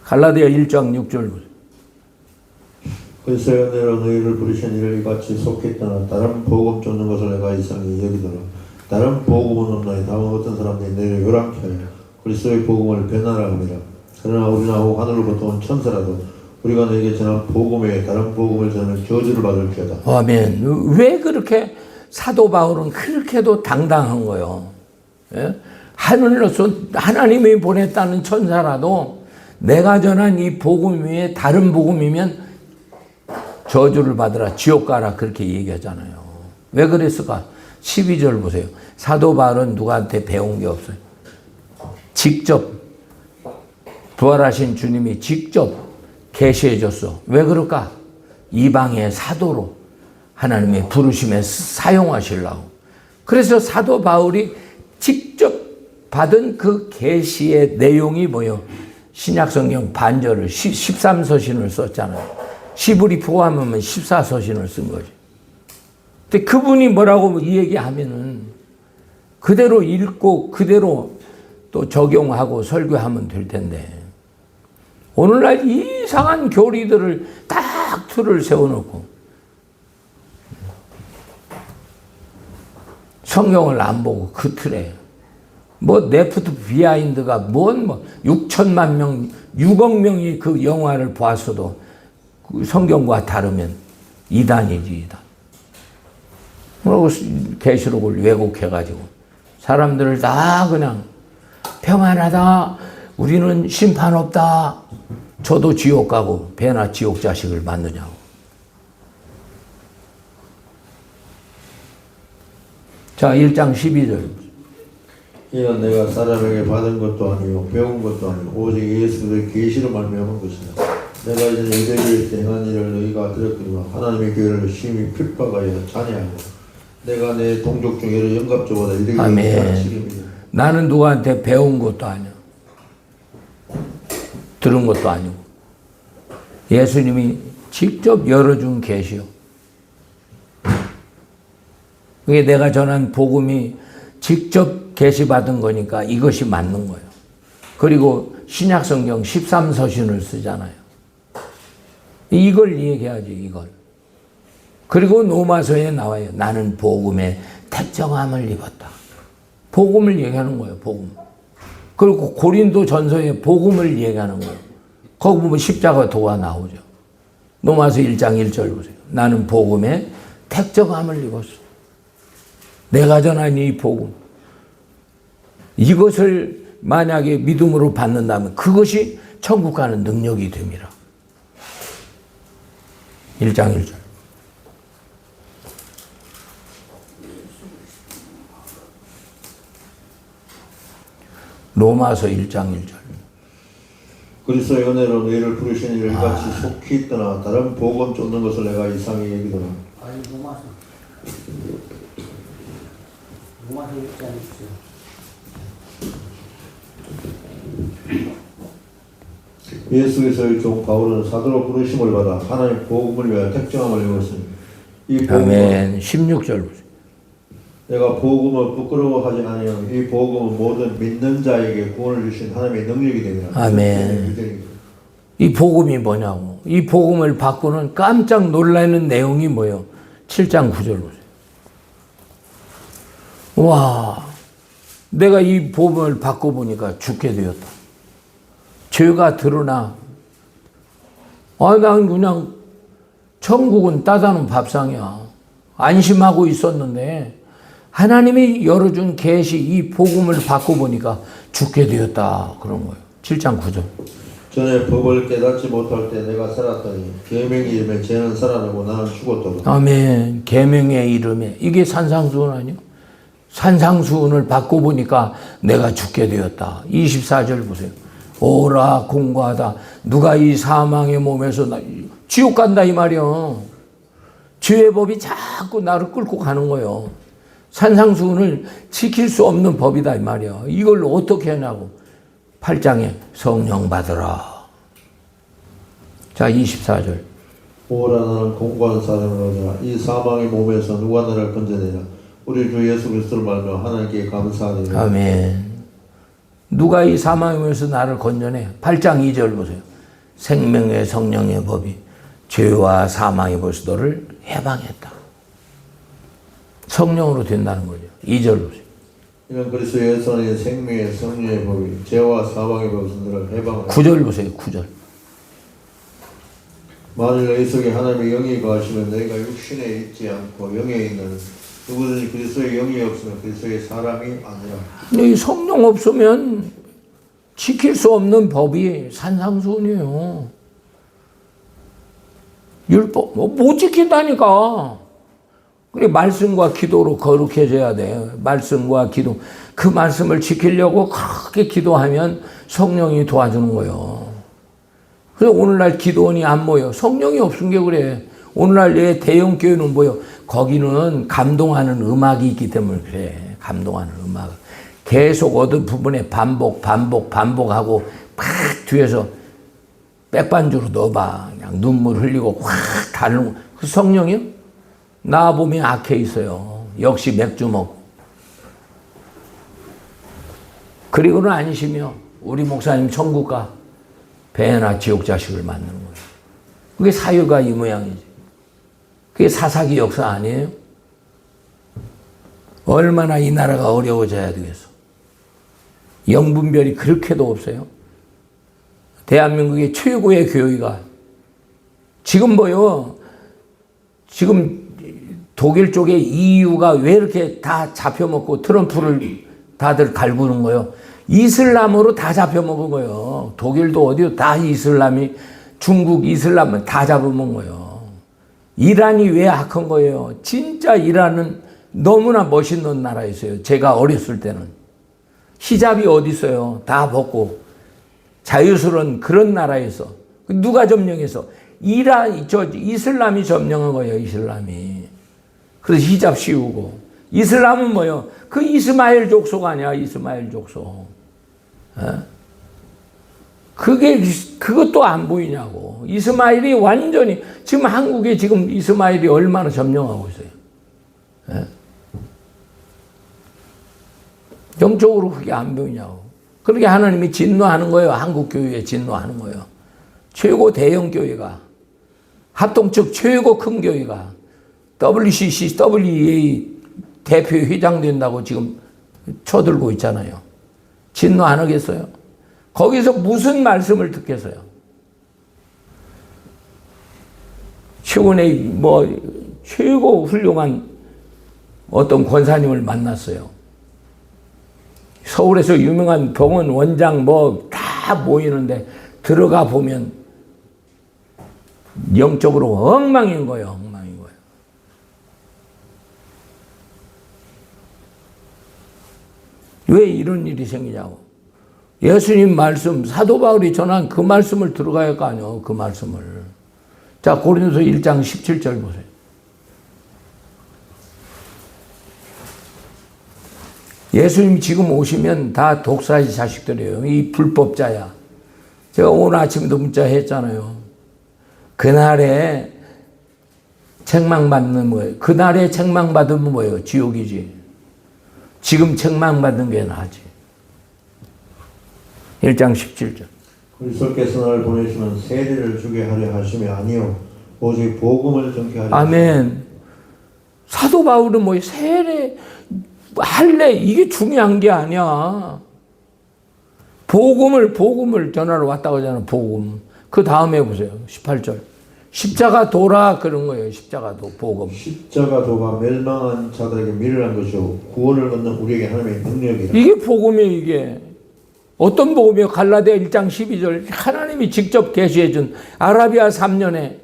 [SPEAKER 1] 갈라디아 1장 6절 보세요.
[SPEAKER 2] 그리스도의 은혜로 너희를 부르신 이를 이같이 속했다나 다른 복음 쫓는 것을 내가 이상히 여기더라. 다른 복음은 없나니 다만 어떤 사람들이 너희를 요란케 하여 그리스도의 복음을 변하라 합니다. 그러나 우리나고 하늘로부터 온 천사라도 우리가 너희에게 전한 복음에 다른 복음을 전하면 저주를 받을지어다. 아멘.
[SPEAKER 1] 왜 그렇게 사도 바울은 그렇게도 당당한 거요? 예? 하늘로서 하나님이 보냈다는 천사라도 내가 전한 이 복음 위에 다른 복음이면 저주를 받으라, 지옥 가라 그렇게 얘기하잖아요. 왜 그랬을까? 12절 보세요. 사도 바울은 누구한테 배운 게 없어요. 직접 부활하신 주님이 직접 계시해 줬어. 왜 그럴까? 이방의 사도로 하나님의 부르심에 사용하시려고. 그래서 사도 바울이 직접 받은 그 계시의 내용이 뭐예요? 신약성경 반절을 13서신을 썼잖아요. 시브리 포함하면 14서신을 쓴 거죠. 근데 그분이 뭐라고 이 얘기하면은 그대로 읽고 그대로 또 적용하고 설교하면 될 텐데 오늘날 이상한 교리들을 딱 틀을 세워놓고 성경을 안 보고 그 틀에 뭐 네프트 비하인드가 뭔 6천만 명, 6억 명이 그 영화를 보았어도 그 성경과 다르면 이단이지 이단. 그리고 계시록을 왜곡해가지고 사람들을 다 그냥 평안하다, 우리는 심판 없다, 저도 지옥 가고 배나 지옥 자식을 만드냐고. 자, 1장 12절.
[SPEAKER 2] 이는 내가 사람에게 받은 것도 아니요 배운 것도 아니요 오직 예수의 계시로 말미암은 것이다. 내가 이전 유대교에 행한 일을 너희가 들었거니와 하나님의 교회를 심히 핍박하여 잔해하고 내가 내 동족 중에 영갑조보다 이르게 가르치기입니다.
[SPEAKER 1] 나는 누구한테 배운 것도 아니야, 들은 것도 아니고 예수님이 직접 열어준 계시요. 그게 내가 전한 복음이 직접 계시받은 거니까 이것이 맞는 거예요. 그리고 신약성경 13서신을 쓰잖아요. 이걸 얘기하지, 이걸. 그리고 로마서에 나와요. 나는 복음의 택정함을 입었다. 복음을 얘기하는 거예요, 복음. 그리고 고린도 전서에 복음을 얘기하는 거예요. 거기 보면 십자가 도가 나오죠. 로마서 1장 1절 보세요. 나는 복음의 택정함을 입었어. 내가 전한 이 복음. 이것을 만약에 믿음으로 받는다면 그것이 천국 가는 능력이 됩니다. 1장 1절. 로마서 1장 1절.
[SPEAKER 2] 그리스도의 은혜로 너희를 부르신 이를 같이 속히 떠나 다른 복음 쫓는 것을 내가 이상히 여기더라.
[SPEAKER 3] 아니 로마서 1장 있어요.
[SPEAKER 2] 예수 그리스도의 종 바울은 사도로 부르심을 받아 하나님 복음을 위하여 택정함을 입었으니 이
[SPEAKER 1] 아멘. 16절 보세요.
[SPEAKER 2] 내가 복음을 부끄러워하지 아니하며 이 복음은 모든 믿는 자에게 구원을 주신 하나님의 능력이 되니라.
[SPEAKER 1] 아멘. 이 복음이 뭐냐고. 이 복음을 받고는 깜짝 놀라는 내용이 뭐예요? 7장 9절 보세요. 와, 내가 이 복음을 받고 보니까 죽게 되었다. 죄가 드러나. 난 그냥 천국은 따다는 밥상이야. 안심하고 있었는데 하나님이 열어준 계시 이 복음을 받고 보니까 죽게 되었다. 그런 거예요. 7장 9절.
[SPEAKER 2] 전에 법을 깨닫지 못할 때 내가 살았더니 계명의 이름에 죄는 살아나고 나는 죽었도다.
[SPEAKER 1] 아멘. 계명의 이름에. 이게 산상수훈 아니요? 산상수훈을 받고 보니까 내가 죽게 되었다. 24절 보세요. 오라 공고하다. 누가 이 사망의 몸에서 지옥 간다 이 말이요. 죄의 법이 자꾸 나를 끌고 가는 거예요. 산상수훈을 지킬 수 없는 법이다 이 말이야. 이걸 어떻게 하냐고. 8장에 성령 받으라. 자, 24절.
[SPEAKER 2] 오라 나는 공고한 사람이로다. 이 사망의 몸에서 누가 나를 건져내라. 우리 주 예수 그리스도를 말며 하나님께 감사하리라.
[SPEAKER 1] 아멘. 누가 이 사망의 몸에서 나를 건져내? 8장 2절 보세요. 생명의 성령의 법이 죄와 사망의 벌써 너를 해방했다. 성령으로 된다는 거죠. 2절 보세요.
[SPEAKER 2] 이는 그리스도 예수 안에 생명의 성령의 법이 죄와 사망의 법에서 너를 해방하라.
[SPEAKER 1] 9절 보세요. 9절.
[SPEAKER 2] 만일 너희 속에 하나님의 영이 거하시면 너희가 육신에 있지 않고 영에 있는 누구든지 그리스도의 영이 없으면 그리스도의 사람이 아니라.
[SPEAKER 1] 이 성령 없으면 지킬 수 없는 법이 산상수훈이에요. 율법 못 지킨다니까. 그래 말씀과 기도로 거룩해져야 돼. 말씀과 기도. 그 말씀을 지키려고 그렇게 기도하면 성령이 도와주는 거예요. 그래서 오늘날 기도원이 안 모여. 성령이 없은 게 그래. 오늘날 내 대형 교회는 뭐요? 거기는 감동하는 음악이 있기 때문에 그래. 감동하는 음악. 계속 어떤 부분에 반복하고 팍 뒤에서 백반주로 넣어봐. 그냥 눈물 흘리고 확 다른 그 성령이요? 나 보면 악해 있어요. 역시 맥주 먹고. 그리고는 안심이요. 우리 목사님 천국 가. 배나 지옥 자식을 만드는 거예요. 그게 사유가 이 모양이지. 그게 사사기 역사 아니에요? 얼마나 이 나라가 어려워져야 되겠어. 영분별이 그렇게도 없어요. 대한민국의 최고의 교회가 지금 뭐요? 지금 독일 쪽에 EU가 왜 이렇게 다 잡혀먹고 트럼프를 다들 갈구는 거예요? 이슬람으로 다 잡혀먹은 거예요. 독일도 어디요? 다 이슬람이, 중국 이슬람을 다 잡아먹은 거예요. 이란이 왜 악한 거예요? 진짜 이란은 너무나 멋있는 나라였어요. 제가 어렸을 때는. 히잡이 어디 있어요? 다 벗고. 자유스러운 그런 나라에서. 누가 점령해서? 이슬람이 점령한 거예요, 이슬람이. 그래서 히잡 씌우고. 이슬람은 뭐예요? 그 이스마엘 족속 아니야, 이스마엘 족속. 그것도 안 보이냐고. 이스마엘이 완전히, 지금 한국에 지금 이스마엘이 얼마나 점령하고 있어요. 영적으로 그게 안 보이냐고. 그렇게 하나님이 진노하는 거예요. 한국 교회에 진노하는 거예요. 최고 대형 교회가, 합동측 최고 큰 교회가 WCC, WEA 대표 회장 된다고 지금 쳐들고 있잖아요. 진노 안 하겠어요? 거기서 무슨 말씀을 듣겠어요? 최근에 최고 훌륭한 어떤 권사님을 만났어요. 서울에서 유명한 병원 원장 다 모이는데 들어가 보면 영적으로 엉망인 거예요. 엉망인 거예요. 왜 이런 일이 생기냐고. 예수님 말씀, 사도 바울이 전한 그 말씀을 들어가야 할 거 아니에요. 그 말씀을. 자, 고린도서 1장 17절 보세요. 예수님 지금 오시면 다 독사의 자식들이에요. 이 불법자야. 제가 오늘 아침에도 문자 했잖아요. 그날에 책망받는 뭐예요? 그날에 책망받으면 뭐예요? 지옥이지. 지금 책망받는 게 나지. 1장 17절.
[SPEAKER 2] 그리스도께서 나를 보내시면 세례를 주게 하려 하심이 아니요 오직 복음을 전케 하려.
[SPEAKER 1] 아멘. 사도 바울은 세례 할래 이게 중요한 게 아니야. 복음을 전하러 왔다고 하잖아. 복음. 그 다음에 보세요. 18절. 십자가 도라 그런 거예요. 십자가도 복음.
[SPEAKER 2] 십자가 도가 멸망한 자들에게 미련한 것이요 구원을 얻는 우리에게 하나님의 능력이라.
[SPEAKER 1] 이게 복음이에요. 이게. 어떤 복음이요? 갈라디아 1장 12절. 하나님이 직접 계시해 준 아라비아 3년에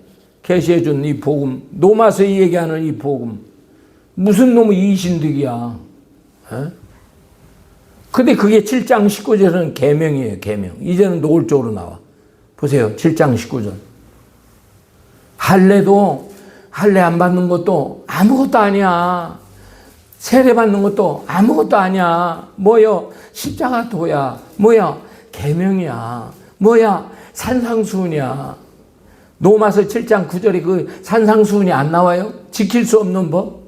[SPEAKER 1] 계시해 준 이 복음. 노마서 얘기하는 이 복음. 무슨 놈의 이신득이야. 근데 그게 7장 19절은 계명이에요. 계명. 이제는 노골적으로 나와. 보세요. 7장 19절. 할례 안 받는 것도 아무것도 아니야. 세례 받는 것도 아무것도 아니야. 뭐요? 십자가 도야. 뭐야? 계명이야. 뭐야? 산상수훈이야. 로마서 7장 9절에 그 산상수훈이 안 나와요? 지킬 수 없는 법?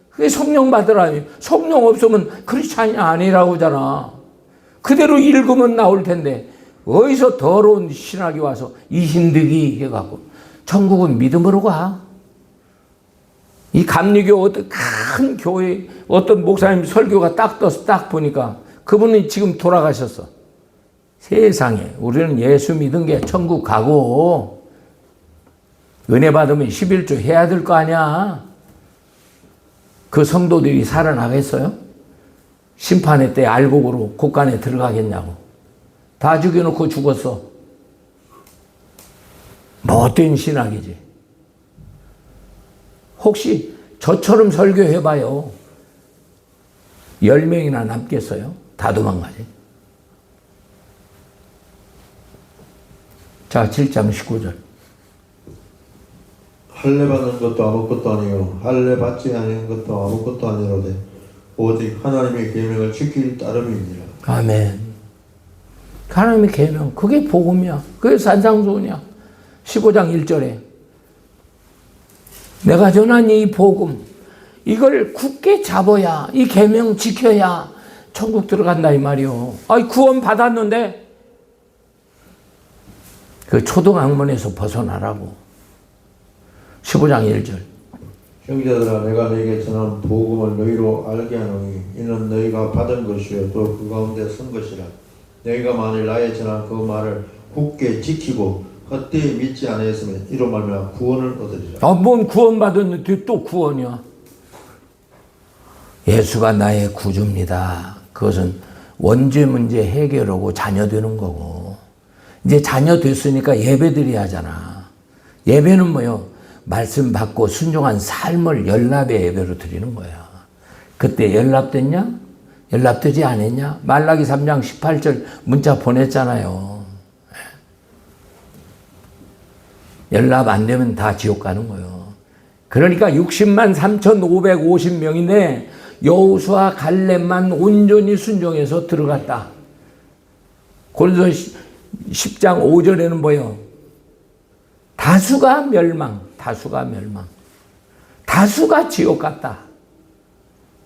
[SPEAKER 1] 그게 성령 받으라니. 성령 없으면 크리스찬이 아니라고 하잖아. 그대로 읽으면 나올 텐데 어디서 더러운 신학이 와서 이신득이 해갖고. 천국은 믿음으로 가. 이 감리교 어떤 큰 교회 어떤 목사님 설교가 딱 떠서 딱 보니까 그분이 지금 돌아가셨어. 세상에 우리는 예수 믿은 게 천국 가고 은혜 받으면 11조 해야 될 거 아니야. 그 성도들이 살아나겠어요? 심판의 때 알곡으로 곳간에 들어가겠냐고. 다 죽여놓고 죽었어. 못된 신학이지. 혹시 저처럼 설교해봐요. 10명이나 남겠어요? 다 도망가지. 자, 7장 19절.
[SPEAKER 2] 할례 받는 것도 아무것도 아니요 할례 받지 않은 것도 아무것도 아니로되 오직 하나님의 계명을 지킬 따름이니라.
[SPEAKER 1] 아멘. 하나님의 계명, 그게 복음이야. 그게 산상수훈이야. 15장 1절에 내가 전한 이 복음, 이걸 굳게 잡아야, 이 계명 지켜야 천국 들어간다 이 말이요. 구원 받았는데 그 초등학문에서 벗어나라고. 15장 1절.
[SPEAKER 2] 형제들아 내가 너에게 전한 복음을 너희로 알게 하노니 이는 너희가 받은 것이요 또 그 가운데 선 것이라. 너희가 만일 나의 전한 그 말을 굳게 지키고 헛되이 믿지 아니했으면 이로 말미암아 구원을 얻으리라.
[SPEAKER 1] 뭔 구원 받았는데 또 구원이야. 예수가 나의 구주입니다. 그것은 원죄 문제 해결하고 자녀 되는 거고, 이제 자녀 됐으니까 예배드려야 하잖아. 예배는 뭐요? 말씀 받고 순종한 삶을 연합의 예배로 드리는 거야. 그때 연합됐냐? 연합되지 않았냐? 말라기 3장 18절 문자 보냈잖아요. 연합 안 되면 다 지옥 가는 거예요. 그러니까 60만 3,550명인데 여호수아 갈렙만 온전히 순종해서 들어갔다. 고린도서 10장 5절에는 뭐예요? 다수가 멸망, 다수가 지옥 갔다.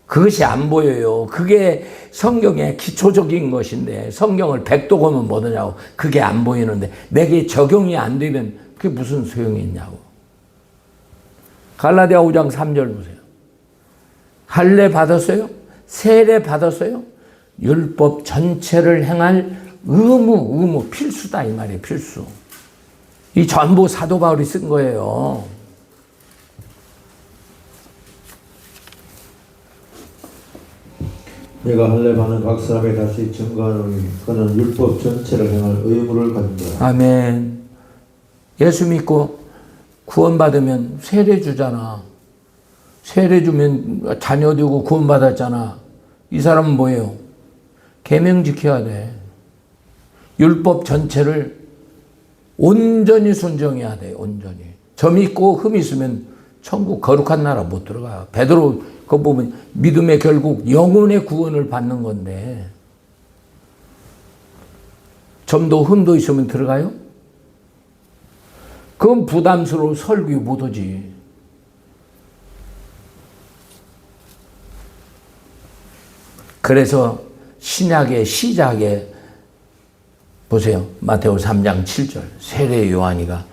[SPEAKER 1] 그것이 안 보여요. 그게 성경의 기초적인 것인데 성경을 백독하면 뭐냐고. 그게 안 보이는데 내게 적용이 안 되면 그게 무슨 소용이 있냐고. 갈라디아 5장 3절 보세요. 할례 받았어요? 세례 받았어요? 율법 전체를 행할 의무, 필수다 이 말이에요. 필수. 이 전부 사도 바울이 쓴 거예요.
[SPEAKER 2] 내가 할례 받는 각 사람에 다시 증거하노니 그는 율법 전체를 행할 의무를 가진다.
[SPEAKER 1] 아멘. 예수 믿고 구원받으면 세례 주잖아. 세례 주면 자녀 되고 구원받았잖아. 이 사람은 뭐예요? 계명 지켜야 돼. 율법 전체를 온전히 순종해야 돼. 온전히. 점 있고 흠 있으면 천국 거룩한 나라 못 들어가. 베드로 그거 보면 믿음의 결국 영혼의 구원을 받는 건데 점도 흠도 있으면 들어가요? 그건 부담스러워 설교 못 오지. 그래서 신약의 시작에 보세요. 마테오 3장 7절 세례 요한이가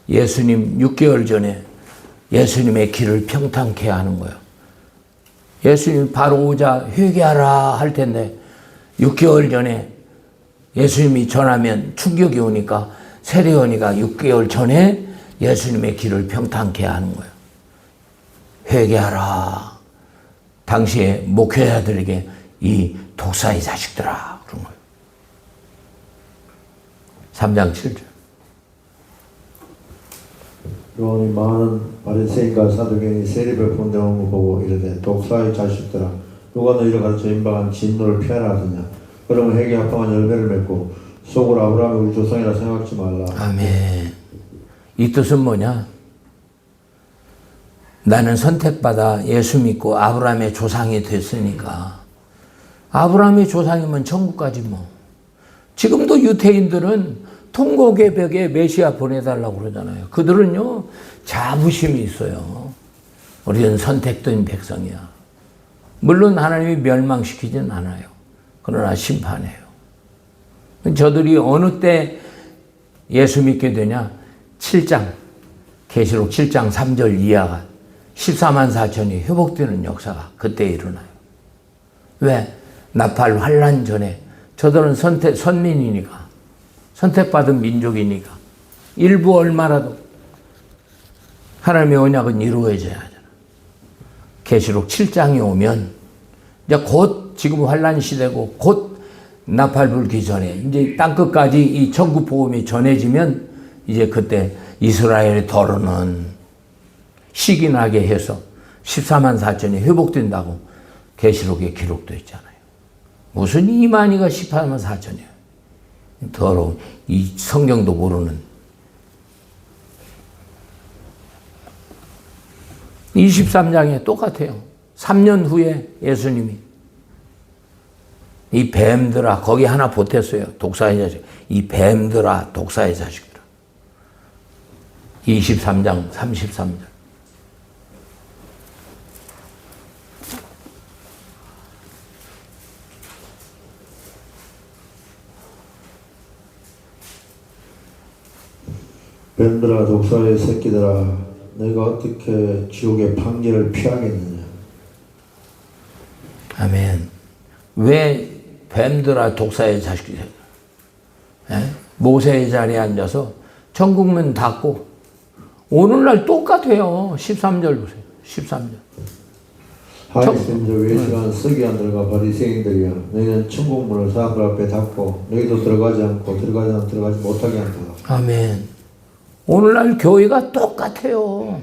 [SPEAKER 1] 예수님 6개월 전에 예수님의 길을 평탄케 하는 거예요. 예수님 바로 오자 회개하라 할 텐데 6개월 전에 예수님이 전하면 충격이 오니까 세례 요한이가 6개월 전에 예수님의 길을 평탄케 하는 거예요. 회개하라. 당시에 목회자들에게 이 독사의 자식들아 그런 거예요. 3장 7절.
[SPEAKER 2] 요한이 많은 바리새인과 사두개인이 세례를 본다는 거 보고 이르되 독사의 자식들아 누가 너희를 가르쳐 임박한 진노를 피하라 하더냐. 그러면 회개 합당한 열매를 맺고 속으로 아브라함의 우리 조상이라 생각지 말라.
[SPEAKER 1] 아멘. 이 뜻은 뭐냐? 나는 선택받아 예수 믿고 아브라함의 조상이 됐으니까 아브라함의 조상이면 천국 가지 뭐. 지금도 유태인들은 통곡의 메시아 보내달라고 그러잖아요. 그들은요 자부심이 있어요. 우리는 선택된 백성이야. 물론 하나님이 멸망시키진 않아요. 그러나 심판해요. 저들이 어느 때 예수 믿게 되냐? 7장 계시록 7장 3절 이하가 14만 4천이 회복되는 역사가 그때 일어나요. 왜? 나팔 환란 전에 저들은 선민이니까 선택받은 민족이니까 일부 얼마라도 하나님의 언약은 이루어져야 하잖아. 계시록 7장이 오면 이제 곧 지금 환란 시대고 곧 나팔 불기 전에 이제 땅끝까지 이 천국 복음이 전해지면 이제 그때 이스라엘의 더러는 시기나게 해서 14만 4천이 회복된다고 계시록에 기록되어 있잖아요. 무슨 이만희가 14만 4천이에요. 더러운 이 성경도 모르는 23장에 똑같아요. 3년 후에 예수님이 이 뱀들아 거기 하나 보탰어요. 독사의 자식. 이 뱀들아 독사의 자식들아. 23장 33절.
[SPEAKER 2] 뱀들아 독사의 새끼들아 너희가 어떻게 지옥의 판결을 피하겠느냐.
[SPEAKER 1] 아멘. 왜 뱀들아 독사의 자식들아. 모세의 자리에 앉아서 천국문 닫고 오늘날 똑같아요. 13절 보세요. 13절.
[SPEAKER 2] 하이스님도 외식한 서기관들과 바리새인들이여 너희는 천국문을 사람들 앞에 닫고 너희도 들어가지 않고 들어가지 못하게 한다.
[SPEAKER 1] 아멘. 오늘날 교회가 똑같아요.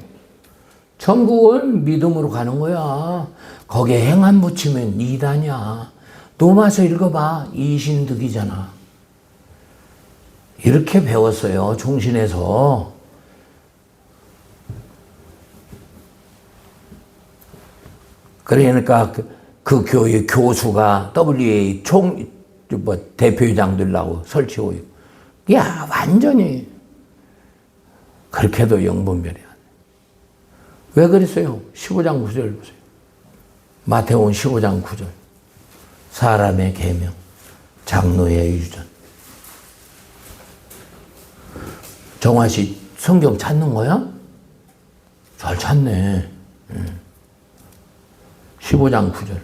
[SPEAKER 1] 천국은 믿음으로 가는 거야. 거기에 행 안 붙이면 이단이야. 노마서 읽어봐. 이신득이잖아. 이렇게 배웠어요. 종신에서. 그러니까 그 교회 교수가 WA 대표회장 되려고 설치고, 야, 완전히. 그렇게도 영분별이야. 왜 그랬어요? 15장 9절 보세요. 마태복음 15장 9절. 사람의 계명, 장로의 유전. 정화 씨 성경 찾는 거야? 잘 찾네. 15장 9절.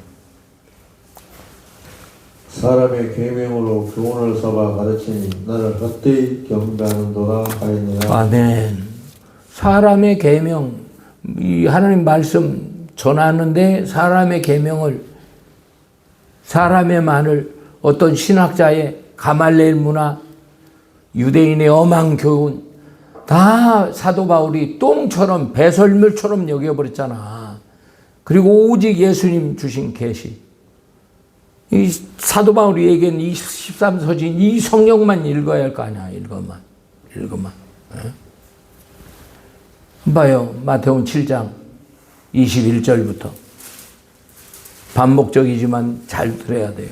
[SPEAKER 2] 사람의 계명으로 교훈을 삼아 가르치니 나를 헛되이 경배하는도다 하였느라.
[SPEAKER 1] 아멘. 사람의 계명, 이 하나님 말씀 전하는데 사람의 계명을, 사람의 말을, 어떤 신학자의 가말레일 문화, 유대인의 엄한 교훈, 다 사도 바울이 똥처럼 배설물처럼 여겨버렸잖아. 그리고 오직 예수님 주신 계시. 이 사도 바울이 얘기한 이 13서신 이 성경만 읽어야 할 거 아니야. 읽어만. 봐요. 마태복음 7장 21절부터. 반복적이지만 잘 들어야 돼요.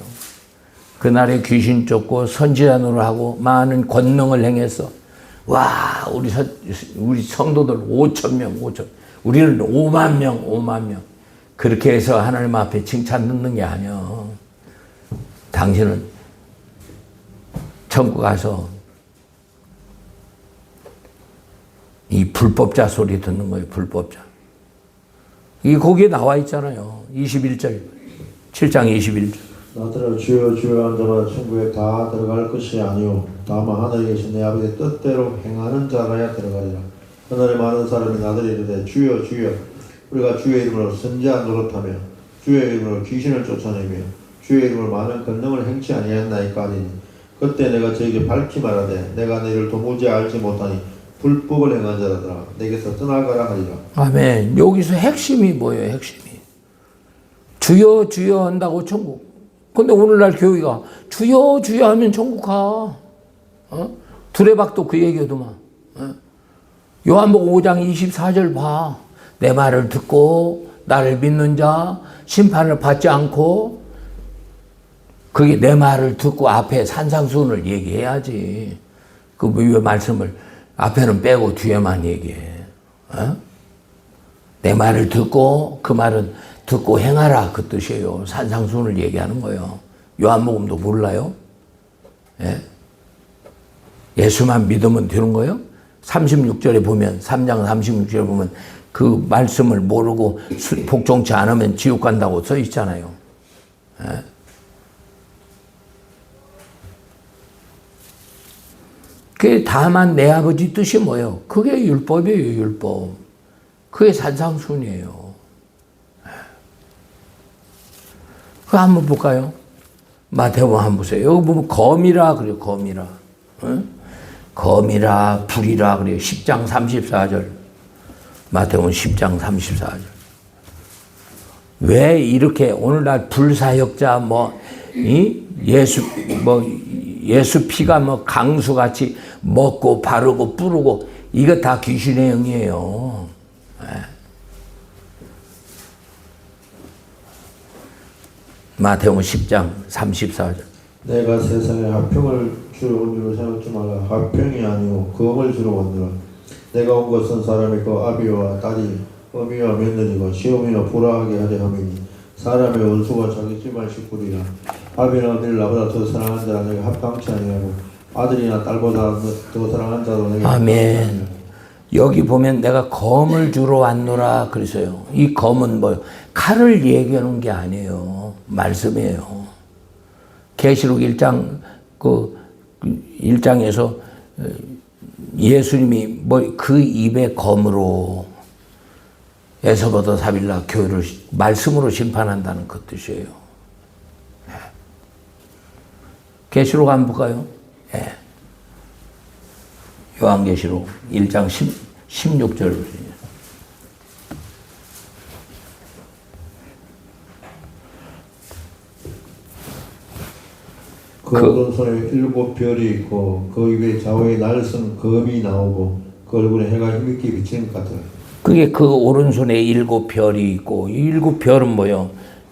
[SPEAKER 1] 그날에 귀신 쫓고 선지자 노릇하고 많은 권능을 행했어. 와, 우리 성도들 5,000명. 우리는 5만 명. 그렇게 해서 하나님 앞에 칭찬 듣는 게 아니야. 당신은 천국 가서 이 불법자 소리 듣는 거예요. 불법자. 이 거기에 나와 있잖아요. 21절. 7장 21절.
[SPEAKER 2] 나더러 주여 주여 한 자마다 천국에 다 들어갈 것이 아니오 다만 하늘에 계신 내 아버지의 뜻대로 행하는 자라야 들어가리라. 그날에 많은 사람이 나더러 이르되 주여 주여 우리가 주의 이름으로 선지자 노릇하며 주의 이름으로 귀신을 쫓아내며 주의 이름으로 많은 권능을 행치 아니하였나이까 하리니 그때 내가 저에게 밝히 말하되 내가 너희를 도무지 알지 못하니 불법을 행한 자라더라. 내게서 떠나가라 하리라.
[SPEAKER 1] 아멘. 여기서 핵심이 뭐예요? 핵심이 주여 주여 한다고 천국. 근데 오늘날 교회가 주여 주여 하면 천국 가. 두레박도 그 얘기하더만. 요한복음 5장 24절 봐. 내 말을 듣고 나를 믿는 자 심판을 받지 않고. 그게 내 말을 듣고 앞에 산상수훈을 얘기해야지. 그 왜 말씀을 앞에는 빼고 뒤에만 얘기해. 내 말을 듣고 그 말은 듣고 행하라 그 뜻이에요. 산상수훈을 얘기하는 거예요. 요한복음도 몰라요? 예? 예수만 믿으면 되는 거예요? 36절에 보면 3장 36절에 보면 그 말씀을 모르고 복종치 않으면 지옥 간다고 써 있잖아요. 예? 그게 다만 내 아버지 뜻이 뭐예요? 그게 율법이에요. 율법. 그게 산상수훈이에요. 그거 한번 볼까요? 마태복음 한번 보세요. 여기 보면 검이라 그래요. 검이라. 검이라 불이라 그래요. 10장 34절. 마태복음 10장 34절. 왜 이렇게 오늘날 불사역자 예수 피가 강수같이 먹고 바르고 뿌르고 이거 다 귀신의 영이에요. 마태복음 10장 34절.
[SPEAKER 2] 내가 세상에 화평을 주러 온 줄로 생각지 말라. 화평이 아니오 검을 주러 왔노라. 내가 온 것은 사람의 그 아비와 딸이 어미와 며느리가 시어미와 불화하게 하려 함이니 사람의 원수가 자기 집안 식구리라. 아비나 어미를 나보다 더 사랑한 자라 내가 합당치 아니하고 아들이나 딸보다 더 사랑한 자도 내가
[SPEAKER 1] 아멘. 여기 보면 내가 검을 주러 왔노라 그랬어요. 이 검은 뭐예요? 칼을 얘기하는 게 아니에요. 말씀이에요. 계시록 1장 1장에서 예수님이 그 입에 검으로 에서부터 사빌라 교회를 말씀으로 심판한다는 그 뜻이에요. 예. 계시록 한번 볼까요? 예. 요한계시록 1장 16절.
[SPEAKER 2] 그 오른손에 7별이 있고 그 입에 좌우에 날선 검이 나오고 그 얼굴에 해가 힘있게 비치는 것 같더라.
[SPEAKER 1] 그게 그 오른손에 7별이 있고 이 7별은 뭐예요?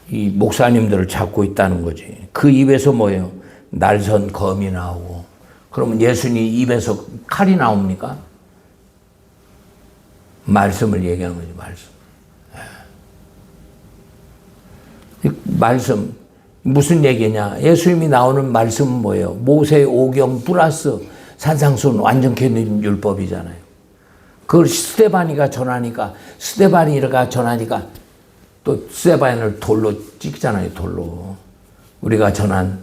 [SPEAKER 1] 이 목사님들을 잡고 있다는 거지. 그 입에서 뭐예요? 날선 검이 나오고. 그러면 예수님 입에서 칼이 나옵니까? 말씀을 얘기하는 거지, 말씀. 이 말씀 무슨 얘기냐? 예수님이 나오는 말씀은 뭐예요? 모세 오경 플러스 산상수훈 완전케 율법이잖아요. 그걸 스데반이가 전하니까 또 스데반을 돌로 찍잖아요. 돌로. 우리가 전한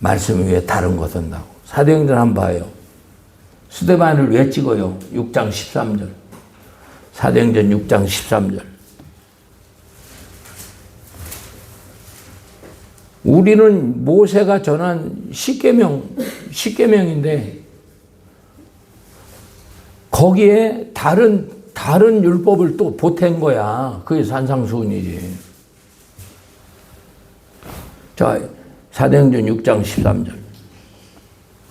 [SPEAKER 1] 말씀 위에 다른 것 한다고. 사도행전 한번 봐요. 스데반을 왜 찍어요? 6장 13절. 사도행전 6장 13절. 우리는 모세가 전한 십계명인데 거기에 다른 율법을 또 보탠 거야. 그게 산상수훈이지. 자, 사도행전 6장 13절.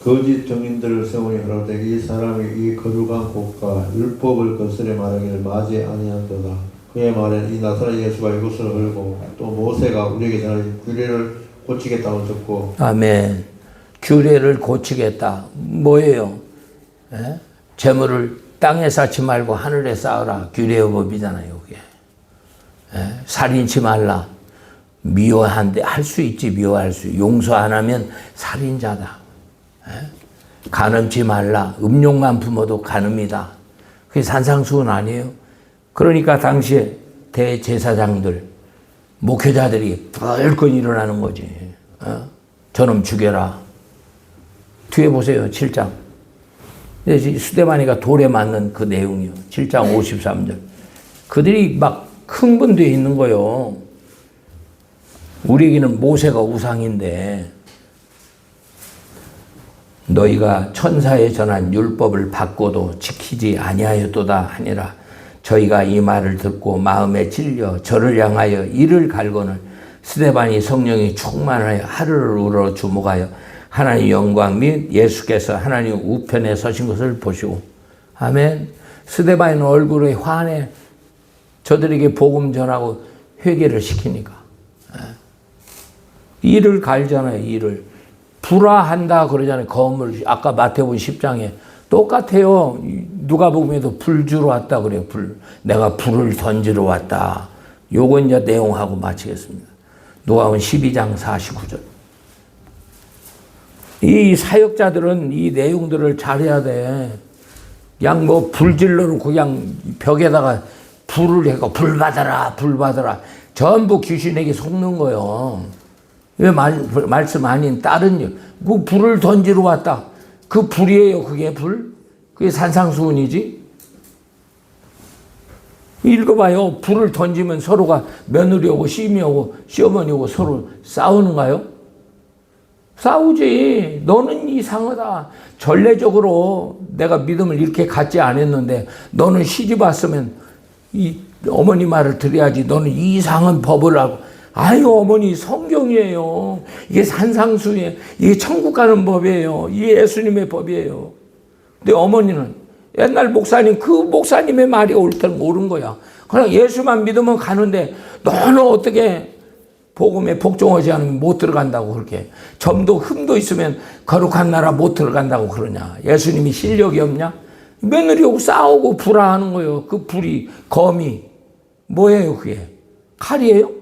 [SPEAKER 2] 거짓 증인들을 세우니 허락되 이 사람이 이 거룩한 곳과 율법을 거스려 말하기를 맞이 아니한도다. 그의 말에는 이 나사렛 예수가 이곳을 헐고 또 모세가 우리에게 전한 규례를 고치겠다고 듣고. 아멘.
[SPEAKER 1] 규례를 고치겠다. 뭐예요? 예? 재물을 땅에 쌓지 말고 하늘에 쌓으라. 규례의 법이잖아요. 그게. 예? 살인치 말라. 미워한데 할 수 있지. 미워할 수. 용서 안 하면 살인자다. 예? 간음치 말라. 음욕만 품어도 간음이다. 그게 산상수훈 아니에요? 그러니까 당시에 대제사장들, 목회자들이 불끈 일어나는 거지. 저놈 죽여라. 뒤에 보세요. 7장. 스데반이가 돌에 맞는 그 내용이요. 7장 53절. 그들이 막 흥분되어 있는 거요. 우리에게는 모세가 우상인데 너희가 천사에 전한 율법을 받고도 지키지 아니하였도다 하니라. 저희가 이 말을 듣고 마음에 찔려 저를 향하여 이를 갈고는 스데반이 성령이 충만하여 하루를 우러 주목하여 하나님 영광 및 예수께서 하나님 우편에 서신 것을 보시고. 아멘. 스데반의 얼굴에 환해. 저들에게 복음 전하고 회개를 시키니까. 이를 갈잖아요. 이를. 불화한다 그러잖아요. 검을. 아까 마태복음 10장에 똑같아요. 누가복음에도 불 주러 왔다 그래요. 불. 내가 불을 던지러 왔다. 요거 이제 내용하고 마치겠습니다. 누가복음 12장 49절. 이 사역자들은 이 내용들을 잘해야 돼. 그냥 뭐 불질러 놓고 그냥 벽에다가 불을 해고 불 받아라, 불 받아라. 전부 귀신에게 속는 거예요. 왜 말씀 아닌 다른 그 불을 던지러 왔다. 그 불이에요. 그게 불. 그게 산상수훈이지. 읽어봐요. 불을 던지면 서로가 며느리 오고 시어머니 오고 시어머니 오고 서로 싸우는가요? 싸우지. 너는 이상하다. 전례적으로 내가 믿음을 이렇게 갖지 않았는데 너는 시집 왔으면 이 어머니 말을 들어야지. 너는 이상한 법을 하고. 아유 어머니 성경이에요. 이게 산상수예요. 이게 천국 가는 법이에요. 이게 예수님의 법이에요. 근데 어머니는 옛날 목사님 그 목사님의 말이 옳다는 옳은 거야. 그냥 예수만 믿으면 가는데 너는 어떻게 복음에 복종하지 않으면 못 들어간다고 그렇게. 점도 흠도 있으면 거룩한 나라 못 들어간다고 그러냐. 예수님이 실력이 없냐. 며느리 오고 싸우고 불화하는 거예요. 그 불이 검이 뭐예요 그게. 칼이에요?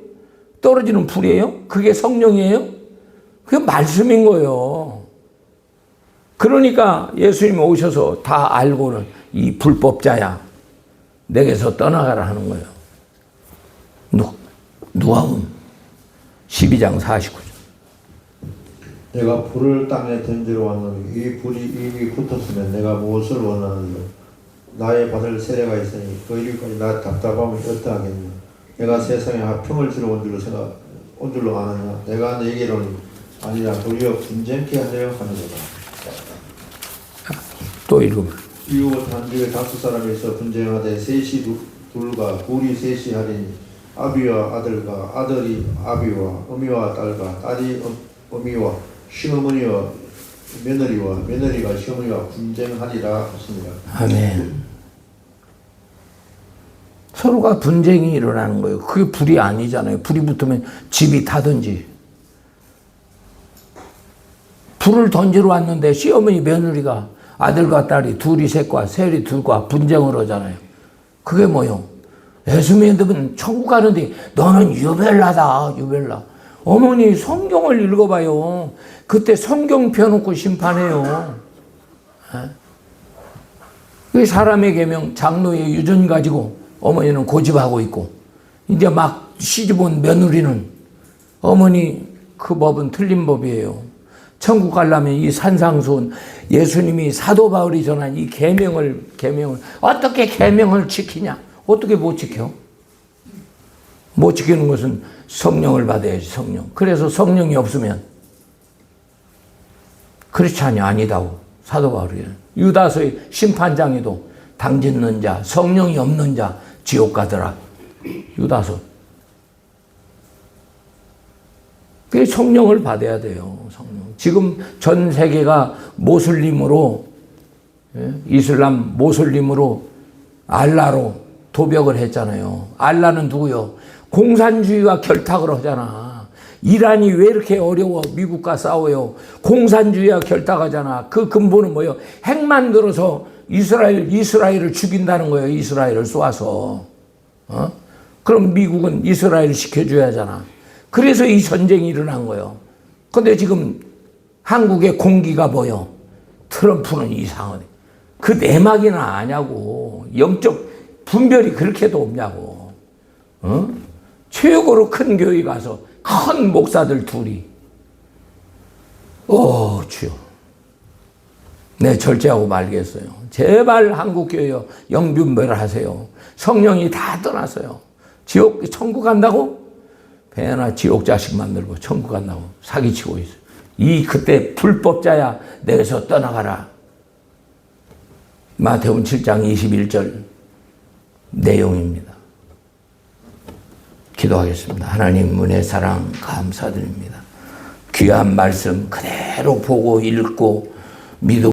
[SPEAKER 1] 떨어지는 불이에요? 그게 성령이에요? 그게 말씀인 거예요. 그러니까 예수님이 오셔서 다 알고는 이 불법자야. 내게서 떠나가라 하는 거예요. 누가복음 12장 49절.
[SPEAKER 2] 내가 불을 땅에 던지러 왔노니 이 불이 이미 붙었으면 내가 무엇을 원하는가. 나의 받을 세례가 있으니 그 일까지 나 답답함을 어떠하겠느냐. 내가 세상에 화평을 주러 온 줄로 아느냐. 내가 내게로는 아니라 도리어 분쟁케 하려 하느니라.
[SPEAKER 1] 또 읽어봐.
[SPEAKER 2] 이후 단주에 5사람이 있어 분쟁하되 셋이 둘과 둘이 셋이 하리니 아비와 아들과 아들이 아비와 어미와 딸과 딸이 어미와 시어머니와 며느리와 며느리가 시어머니와 분쟁하리라 하시니라.
[SPEAKER 1] 아멘. 서로가 분쟁이 일어나는 거예요. 그게 불이 아니잖아요. 불이 붙으면 집이 타든지. 불을 던지러 왔는데 시어머니 며느리가 아들과 딸이 둘이 셋과 셋이 둘과 분쟁을 하잖아요. 그게 뭐요? 예수 믿으면 천국 가는데 너는 유별나다, 유별나. 어머니 성경을 읽어봐요. 그때 성경 펴놓고 심판해요. 그 사람의 계명 장로의 유전 가지고 어머니는 고집하고 있고 이제 막 시집온 며느리는 어머니 그 법은 틀린 법이에요. 천국 가려면 이 산상수훈 예수님이 사도 바울이 전한 이 계명을 어떻게 계명을 지키냐? 어떻게 못 지켜? 못 지키는 것은 성령을 받아야지, 성령. 그래서 성령이 없으면 크리스찬이 아니다고 사도 바울이. 유다서의 심판장에도 당짓는 자, 성령이 없는 자 지옥 가더라. 유다서. 그 성령을 받아야 돼요. 성령. 지금 전 세계가 모슬림으로, 이슬람 모슬림으로 알라로 도벽을 했잖아요. 알라는 누구요? 공산주의와 결탁을 하잖아. 이란이 왜 이렇게 어려워? 미국과 싸워요. 공산주의와 결탁하잖아. 그 근본은 뭐예요? 핵 만들어서 이스라엘을 죽인다는 거예요. 이스라엘을 쏘아서. 그럼 미국은 이스라엘을 지켜줘야 하잖아. 그래서 이 전쟁이 일어난 거예요. 근데 지금 한국의 공기가 뭐요? 트럼프는 이상하네. 그 내막이나 아냐고. 영적 분별이 그렇게도 없냐고. 최고로 큰 교회 가서 큰 목사들 둘이. 주여. 네, 절제하고 말겠어요. 제발 한국교회요. 영분별하세요. 성령이 다 떠났어요. 천국 간다고? 배나 지옥 자식 만들고 천국 간다고 사기치고 있어요. 그때 불법자야 내게서 떠나가라. 마태복음 7장 21절 내용입니다. 기도하겠습니다. 하나님 은혜 사랑 감사드립니다. 귀한 말씀 그대로 보고 읽고 믿고